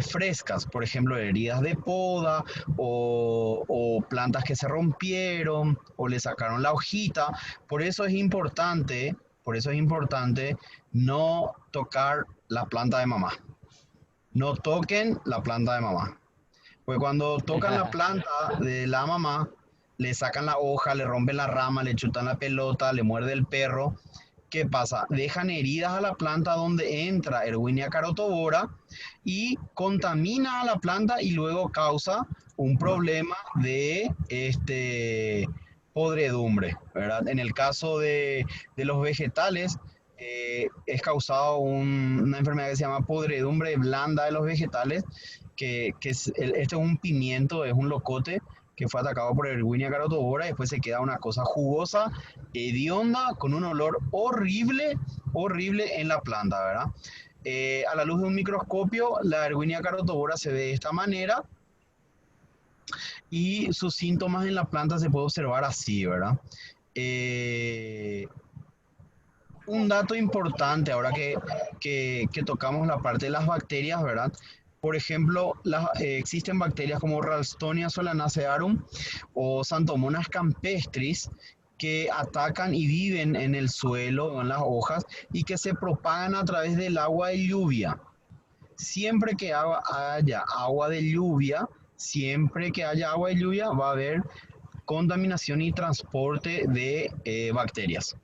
Speaker 6: frescas, por ejemplo, heridas de poda o plantas que se rompieron o le sacaron la hojita. Por eso es importante no tocar la planta de mamá. No toquen la planta de mamá. Pues cuando tocan la planta de la mamá, le sacan la hoja, le rompen la rama, le chutan la pelota, le muerde el perro. ¿Qué pasa? Dejan heridas a la planta donde entra Erwinia carotovora y contamina a la planta y luego causa un problema de podredumbre, ¿verdad? En el caso de los vegetales, es causado una enfermedad que se llama podredumbre blanda de los vegetales, este es un pimiento, es un locote que fue atacado por Erwinia carotovora y después se queda una cosa jugosa, hedionda, con un olor horrible, horrible en la planta, ¿verdad? A la luz de un microscopio, la Erwinia carotovora se ve de esta manera y sus síntomas en la planta se puede observar así, ¿verdad? Un dato importante ahora que tocamos la parte de las bacterias, ¿verdad? Por ejemplo, existen bacterias como Ralstonia solanacearum o Xanthomonas campestris que atacan y viven en el suelo o en las hojas y que se propagan a través del agua de lluvia. Siempre que haya agua de lluvia, siempre que haya agua de lluvia va a haber contaminación y transporte de bacterias.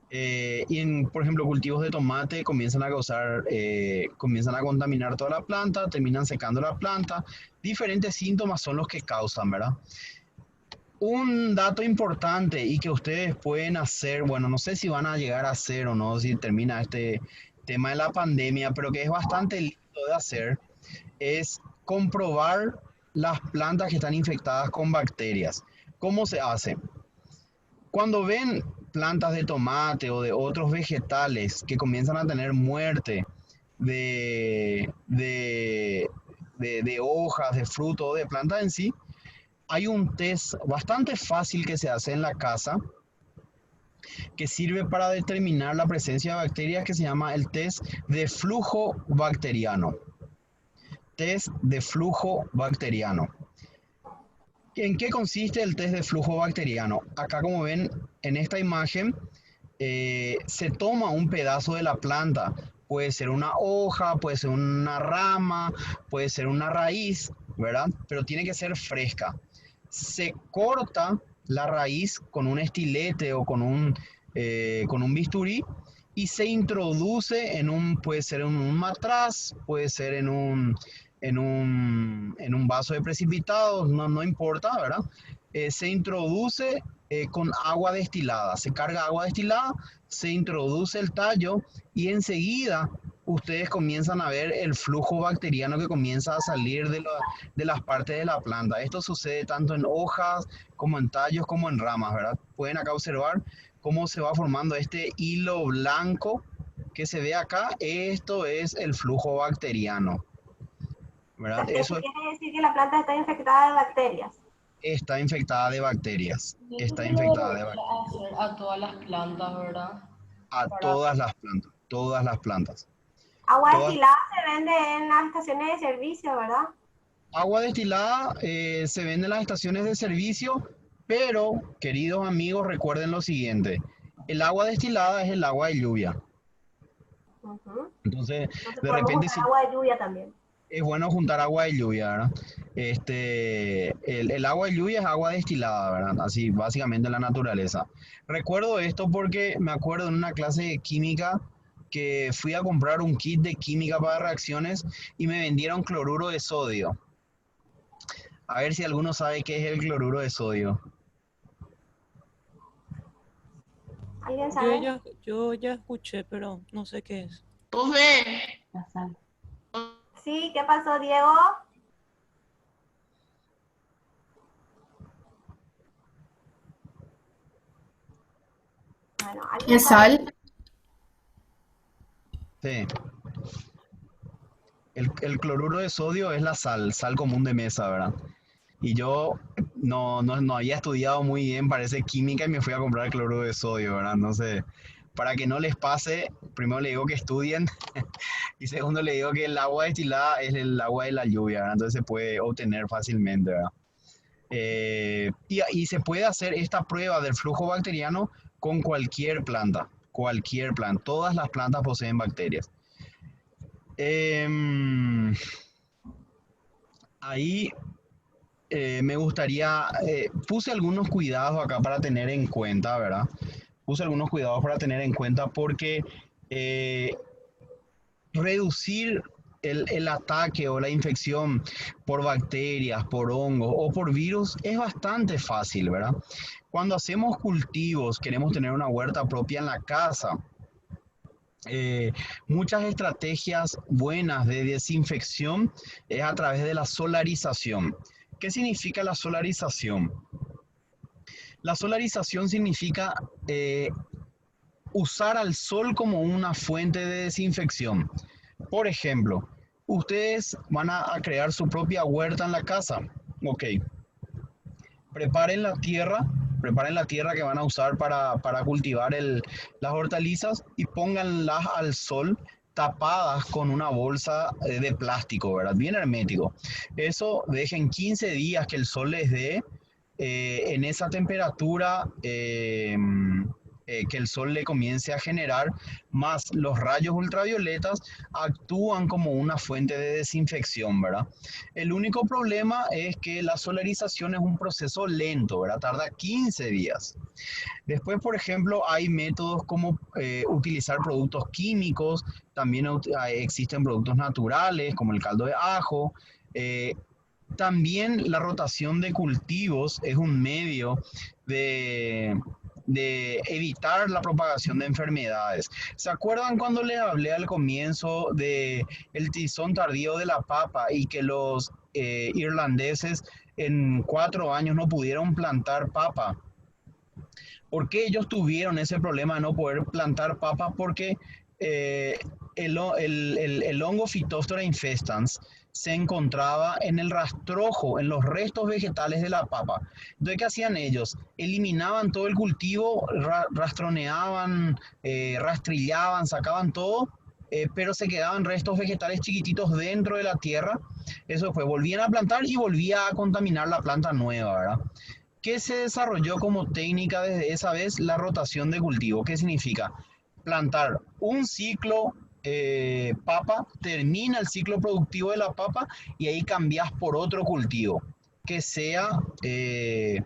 Speaker 6: Por ejemplo, cultivos de tomate comienzan a contaminar toda la planta, terminan secando la planta. Diferentes síntomas son los que causan, ¿verdad? Un dato importante y que ustedes pueden hacer, bueno, no sé si van a llegar a hacer o no, si termina este tema de la pandemia, pero que es bastante lindo de hacer, es comprobar las plantas que están infectadas con bacterias. ¿Cómo se hace? Cuando ven plantas de tomate o de otros vegetales que comienzan a tener muerte de hojas, de fruto o de planta en sí, hay un test bastante fácil que se hace en la casa que sirve para determinar la presencia de bacterias que se llama el test de flujo bacteriano. Test de flujo bacteriano. ¿En qué consiste el test de flujo bacteriano? Acá, como ven en esta imagen, se toma un pedazo de la planta. Puede ser una hoja, puede ser una rama, puede ser una raíz, ¿verdad? Pero tiene que ser fresca. Se corta la raíz con un estilete o con un bisturí y se introduce puede ser en un matraz, puede ser en un vaso de precipitados, no importa, ¿verdad? Se introduce con agua destilada, se carga agua destilada, se introduce el tallo y enseguida ustedes comienzan a ver el flujo bacteriano que comienza a salir de las partes de la planta. Esto sucede tanto en hojas como en tallos como en ramas, ¿verdad? Pueden acá observar cómo se va formando este hilo blanco que se ve acá. Esto es el flujo bacteriano, ¿verdad?
Speaker 2: Eso
Speaker 6: Eso
Speaker 2: quiere decir que la planta está infectada de bacterias.
Speaker 6: está infectada de bacterias.
Speaker 1: Y eso
Speaker 6: Está
Speaker 1: se lo
Speaker 6: infectada de
Speaker 1: debería
Speaker 6: bacterias.
Speaker 1: hacer a todas las plantas, ¿verdad?
Speaker 6: A
Speaker 1: Para...
Speaker 6: todas las plantas. Todas las plantas.
Speaker 2: Agua
Speaker 6: Todas.
Speaker 2: destilada se vende en las estaciones de servicio, ¿verdad?
Speaker 6: Agua destilada se vende en las estaciones de servicio, pero, queridos amigos, recuerden lo siguiente. El agua destilada es el agua de lluvia. Entonces,
Speaker 2: Entonces
Speaker 6: de
Speaker 2: podemos
Speaker 6: repente,
Speaker 2: usar agua de lluvia también.
Speaker 6: es bueno juntar agua de lluvia, ¿verdad? El agua de lluvia es agua destilada, ¿verdad? Así, básicamente en la naturaleza. Recuerdo esto porque me acuerdo en una clase de química que fui a comprar un kit de química para reacciones y me vendieron cloruro de sodio. A ver si alguno sabe qué es el cloruro de sodio.
Speaker 2: ¿Alguien sabe?
Speaker 5: Yo ya escuché, pero no sé qué es.
Speaker 4: Profe,
Speaker 2: Sí, ¿qué pasó, Diego? Bueno, ¿alguien
Speaker 7: ¿Es
Speaker 2: sabe?
Speaker 7: sal?
Speaker 6: Sí. El cloruro de sodio es la sal común de mesa, ¿verdad? Y yo no había estudiado muy bien, parece química, y me fui a comprar el cloruro de sodio, ¿verdad? No sé, para que no les pase, primero le digo que estudien y segundo le digo que el agua destilada es el agua de la lluvia, ¿verdad? Entonces se puede obtener fácilmente, ¿verdad? Y se puede hacer esta prueba del flujo bacteriano con cualquier planta. Todas las plantas poseen bacterias. Em, Ahí me gustaría, puse algunos cuidados acá para tener en cuenta, ¿verdad? Puse algunos cuidados para tener en cuenta porque eh, reducir el ataque o la infección por bacterias, por hongos o por virus es bastante fácil, ¿verdad? Cuando hacemos cultivos, queremos tener una huerta propia en la casa. eh, Muchas estrategias buenas de desinfección es a través de la solarización. ¿Qué significa la solarización? La solarización significa usar al sol como una fuente de desinfección. Por ejemplo, ustedes van a crear su propia huerta en la casa. Ok, preparen la tierra, preparen la tierra que van a usar para cultivar las hortalizas y pónganlas al sol tapadas con una bolsa de plástico, ¿verdad? Bien hermético. Eso dejen 15 días que el sol les dé en esa temperatura que el sol le comience a generar, más los rayos ultravioletas actúan como una fuente de desinfección, ¿verdad? El único problema es que la solarización es un proceso lento, ¿verdad? Tarda 15 días. Después, por ejemplo, hay métodos como utilizar productos químicos, también existen productos naturales como el caldo de ajo. eh, También la rotación de cultivos es un medio de, de evitar la propagación de enfermedades. ¿Se acuerdan cuando les hablé al comienzo de el tizón tardío de la papa y que los irlandeses en 4 años no pudieron plantar papa? ¿Por qué ellos tuvieron ese problema de no poder plantar papas? Porque eh, el hongo Phytophthora infestans se encontraba en el rastrojo, en los restos vegetales de la papa. Entonces, ¿qué hacían ellos? Eliminaban todo el cultivo, rastroneaban, rastrillaban, sacaban todo, pero se quedaban restos vegetales chiquititos dentro de la tierra. Eso fue, volvían a plantar y volvía a contaminar la planta nueva, ¿verdad? ¿Qué se desarrolló como técnica desde esa vez? La rotación de cultivo. ¿Qué significa? Plantar un ciclo papa, termina el ciclo productivo de la papa y ahí cambias por otro cultivo que sea, eh,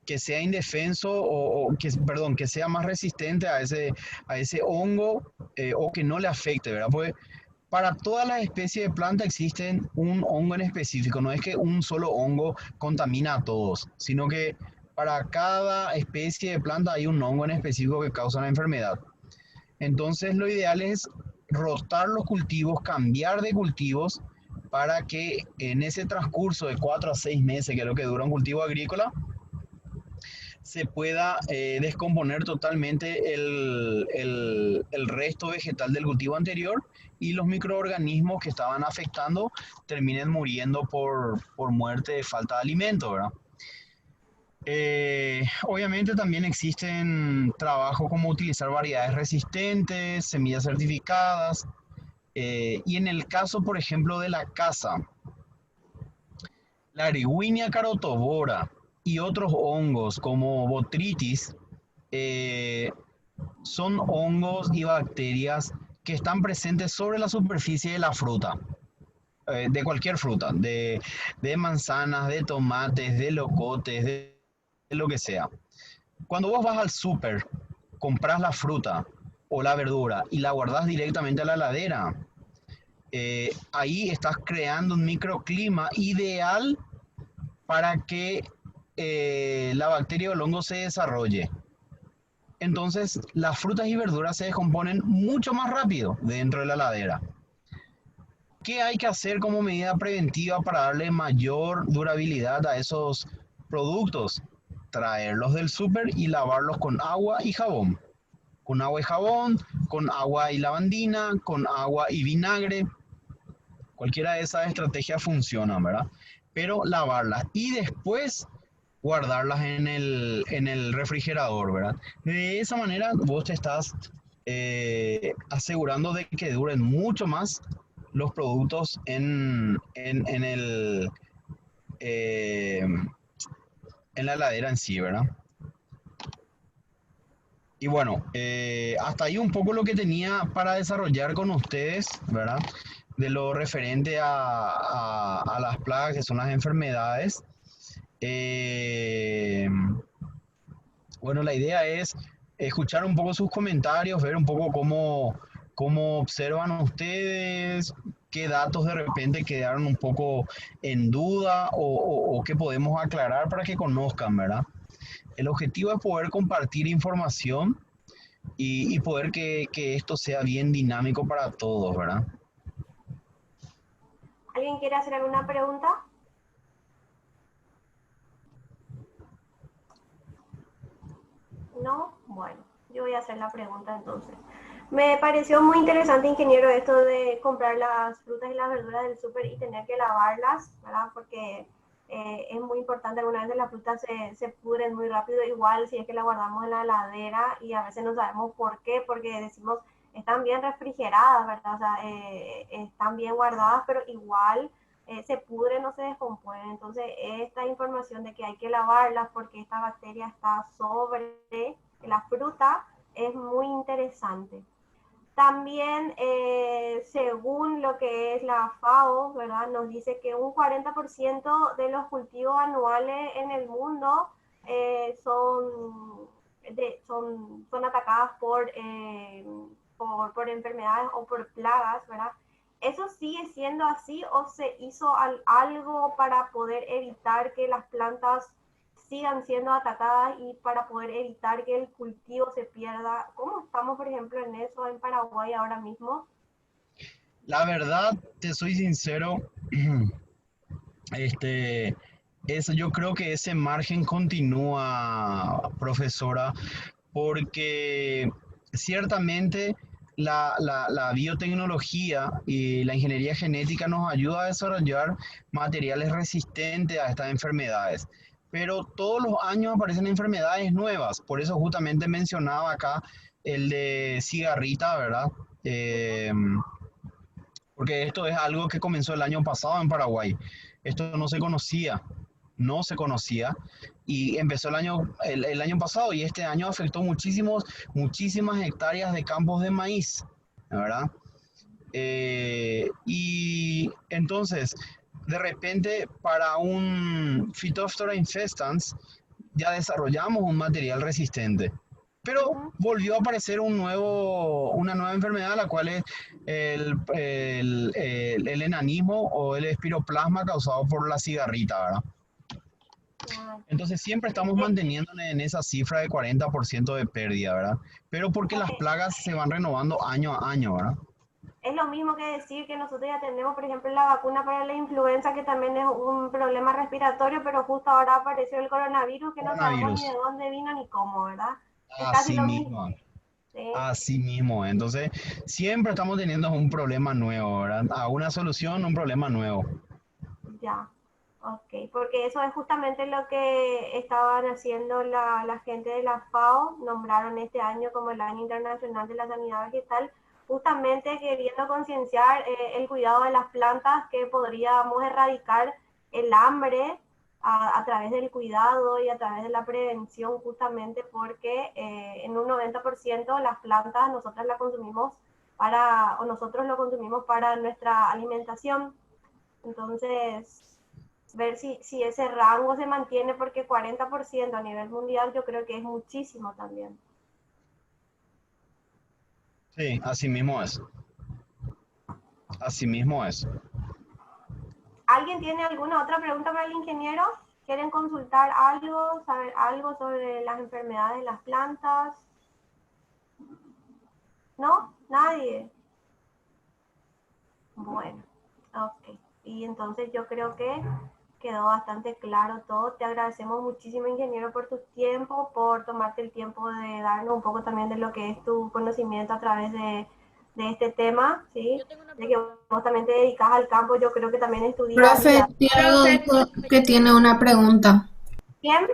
Speaker 6: que sea indefenso o que, perdón, que sea más resistente a ese hongo o que no le afecte, ¿verdad? Porque para todas las especies de planta existen un hongo en específico, no es que un solo hongo contamina a todos, sino que para cada especie de planta hay un hongo en específico que causa la enfermedad. Entonces lo ideal es rotar los cultivos, cambiar de cultivos para que en ese transcurso de 4 a 6 meses, que es lo que dura un cultivo agrícola, se pueda descomponer totalmente el resto vegetal del cultivo anterior y los microorganismos que estaban afectando terminen muriendo por muerte de falta de alimento, ¿verdad? Obviamente también existen trabajos como utilizar variedades resistentes, semillas certificadas, y en el caso, por ejemplo, de la caza, la Erwinia carotovora y otros hongos como Botrytis eh, son hongos y bacterias que están presentes sobre la superficie de la fruta, de cualquier fruta, de manzanas, de tomates, de locotes, de lo que sea. Cuando vos vas al súper, compras la fruta o la verdura y la guardas directamente a la heladera, ahí estás creando un microclima ideal para que la bacteria o el hongo se desarrolle. Entonces, las frutas y verduras se descomponen mucho más rápido dentro de la heladera. ¿Qué hay que hacer como medida preventiva para darle mayor durabilidad a esos productos? Traerlos del súper y lavarlos con agua y jabón. con agua y jabón, con agua y lavandina, con agua y vinagre. Cualquiera de esas estrategias funciona, ¿verdad? Pero lavarlas y después guardarlas en el refrigerador, ¿verdad? De esa manera vos te estás asegurando de que duren mucho más los productos eh, en la heladera en sí, ¿verdad? Y bueno, hasta ahí un poco lo que tenía para desarrollar con ustedes, ¿verdad? De lo referente a las plagas, que son las enfermedades. Eh, bueno, la idea es escuchar un poco sus comentarios, ver un poco cómo observan ustedes, qué datos de repente quedaron un poco en duda o qué podemos aclarar para que conozcan, ¿verdad? El objetivo es poder compartir información y poder que esto sea bien dinámico para todos, ¿verdad?
Speaker 2: ¿Alguien quiere hacer alguna pregunta? ¿No? Bueno, yo voy a hacer la pregunta entonces. Me pareció muy interesante, ingeniero, esto de comprar las frutas y las verduras del súper y tener que lavarlas, ¿verdad? Porque es muy importante, algunas veces las frutas se pudren muy rápido, igual si es que las guardamos en la heladera y a veces no sabemos por qué, porque decimos, están bien refrigeradas, ¿verdad? O sea, están bien guardadas, pero igual se pudren o se descomponen. Entonces, esta información de que hay que lavarlas porque esta bacteria está sobre la fruta es muy interesante. También, según lo que es la FAO, ¿verdad? Nos dice que un 40% de los cultivos anuales en el mundo son atacadas por enfermedades o por plagas, ¿verdad? ¿Eso sigue siendo así o se hizo algo para poder evitar que las plantas sigan siendo atacadas y para poder evitar que el cultivo se pierda? ¿Cómo estamos, por ejemplo, en eso en Paraguay ahora mismo?
Speaker 6: La verdad, te soy sincero, este, yo creo que ese margen continúa, profesora, porque ciertamente la biotecnología y la ingeniería genética nos ayuda a desarrollar materiales resistentes a estas enfermedades. Pero todos los años aparecen enfermedades nuevas, por eso justamente mencionaba acá el de cigarrita, ¿verdad? Eh, Porque esto es algo que comenzó el año pasado en Paraguay. Esto no se conocía y empezó el año pasado y este año afectó muchísimas hectáreas de campos de maíz, ¿verdad? Y entonces, de repente, para un Phytophthora infestans, ya desarrollamos un material resistente. Pero volvió a aparecer una nueva enfermedad, la cual es el enanismo o el espiroplasma causado por la cigarrita, ¿verdad? Entonces siempre estamos manteniéndonos en esa cifra de 40% de pérdida, ¿verdad? Pero porque las plagas se van renovando año a año, ¿verdad?
Speaker 2: Es lo mismo que decir que nosotros ya tenemos, por ejemplo, la vacuna para la influenza, que también es un problema respiratorio, pero justo ahora apareció el coronavirus, que no sabemos ni de
Speaker 6: Coronavirus.
Speaker 2: dónde vino ni cómo, ¿verdad? Es casi
Speaker 6: Así
Speaker 2: lo
Speaker 6: mismo.
Speaker 2: mismo. ¿Sí?
Speaker 6: Así mismo. Entonces siempre estamos teniendo un problema nuevo, ¿verdad? A una solución, un problema nuevo.
Speaker 2: Ya, ok, porque eso es justamente lo que estaban haciendo la gente de la FAO, nombraron este año como el Año Internacional de la Sanidad Vegetal, justamente queriendo concienciar el cuidado de las plantas, que podríamos erradicar el hambre a través del cuidado y a través de la prevención, justamente porque en un 90% las plantas nosotros las consumimos o nosotros lo consumimos para nuestra alimentación. Entonces, ver si ese rango se mantiene, porque 40% a nivel mundial yo creo que es muchísimo también.
Speaker 6: Sí, así mismo es. Así mismo es.
Speaker 2: ¿Alguien tiene alguna otra pregunta para el ingeniero? ¿Quieren consultar algo, saber algo sobre las enfermedades de las plantas? ¿No? ¿Nadie? Bueno, ok. Y entonces yo creo que quedó bastante claro todo. Te agradecemos muchísimo, ingeniero, por tu tiempo, por tomarte el tiempo de darnos un poco también de lo que es tu conocimiento a través de este tema, ¿sí?
Speaker 7: Yo tengo una
Speaker 2: De que
Speaker 7: pregunta.
Speaker 2: vos también te dedicas al campo, yo creo que también es tu día a
Speaker 8: Profe,
Speaker 2: día.
Speaker 8: Tiago dijo que tiene una pregunta.
Speaker 2: ¿Quién?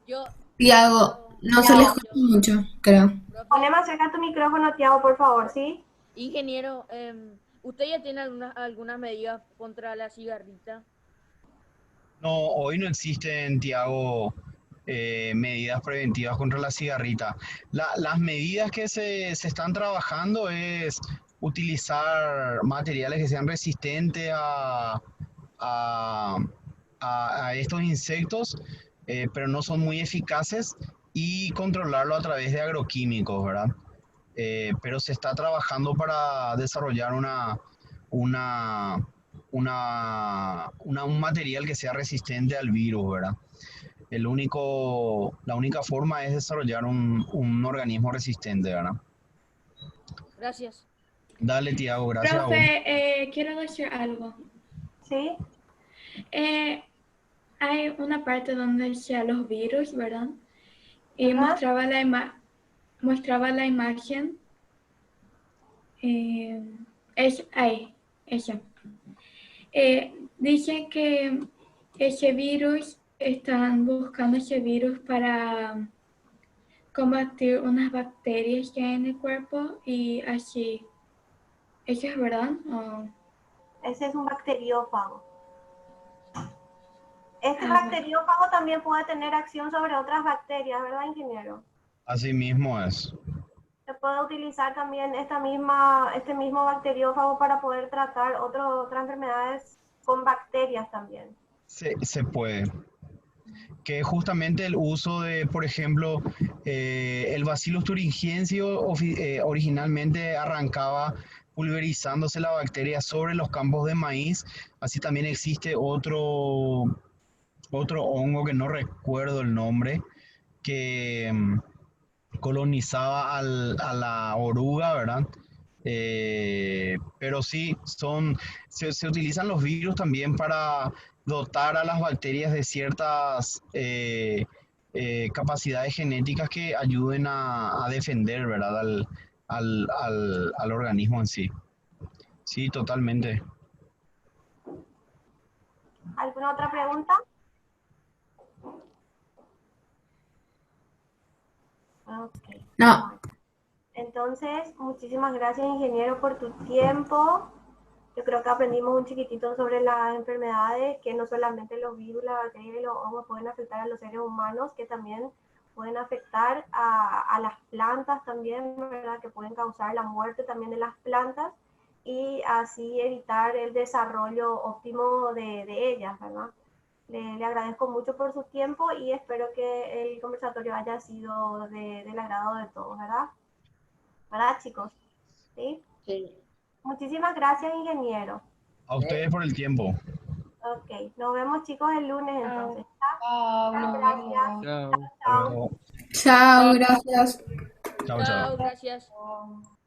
Speaker 7: Yo,
Speaker 8: Tiago, no se le escucha mucho, creo.
Speaker 7: profe,
Speaker 2: Poneme acerca tu micrófono, Tiago, por favor, ¿sí?
Speaker 7: ingeniero, ¿usted ya tiene algunas medidas contra la cigarrita?
Speaker 6: No, hoy no existen, Tiago, medidas preventivas contra la cigarrita. Las medidas que se están trabajando es utilizar materiales que sean resistentes a, a estos insectos, pero no son muy eficaces, y controlarlo a través de agroquímicos, ¿verdad? Pero se está trabajando para desarrollar un material que sea resistente al virus, ¿verdad? La única forma es desarrollar un organismo resistente, ¿verdad?
Speaker 7: Gracias.
Speaker 6: Dale, Tiago, gracias a vos.
Speaker 9: Profe, quiero decir algo.
Speaker 2: ¿Sí?
Speaker 9: Hay una parte donde decía los virus, ¿verdad? Y
Speaker 2: Ajá.
Speaker 9: mostraba la imagen. Ahí, esa. Dice que ese virus, están buscando ese virus para combatir unas bacterias que hay en el cuerpo y así. ¿Eso es verdad? ¿O?
Speaker 2: Ese es un bacteriófago. Este
Speaker 9: Ah,
Speaker 2: bacteriófago también puede tener acción sobre otras bacterias, ¿verdad, ingeniero?
Speaker 6: Así mismo es.
Speaker 2: Se puede utilizar también este mismo bacteriófago para poder tratar otras enfermedades con bacterias también.
Speaker 6: Se puede. Que justamente el uso de, por ejemplo, el Bacillus thuringiensis originalmente arrancaba pulverizándose la bacteria sobre los campos de maíz. Así también existe otro hongo que no recuerdo el nombre, que colonizaba a la oruga, ¿verdad? Pero sí, se utilizan los virus también para dotar a las bacterias de ciertas capacidades genéticas que ayuden a defender, ¿verdad? Al organismo en sí. Sí, totalmente.
Speaker 2: ¿Alguna otra pregunta? Ok.
Speaker 8: No,
Speaker 2: Entonces, muchísimas gracias, ingeniero, por tu tiempo. Yo creo que aprendimos un chiquitito sobre las enfermedades, que no solamente los virus, las bacterias y los hongos pueden afectar a los seres humanos, que también pueden afectar a las plantas también, ¿verdad? Que pueden causar la muerte también de las plantas y así evitar el desarrollo óptimo de ellas, ¿verdad? Le agradezco mucho por su tiempo y espero que el conversatorio haya sido del agrado de todos, ¿verdad? ¿Verdad, chicos? ¿Sí?
Speaker 4: Sí.
Speaker 2: Muchísimas gracias, ingeniero.
Speaker 6: A ustedes por el tiempo.
Speaker 2: Ok, nos vemos, chicos, el lunes entonces.
Speaker 1: Chao, nos
Speaker 2: Gracias.
Speaker 1: vemos.
Speaker 6: Hasta luego.
Speaker 8: chao, gracias.
Speaker 6: Chao, chao.
Speaker 7: Chao, gracias.
Speaker 1: Chao.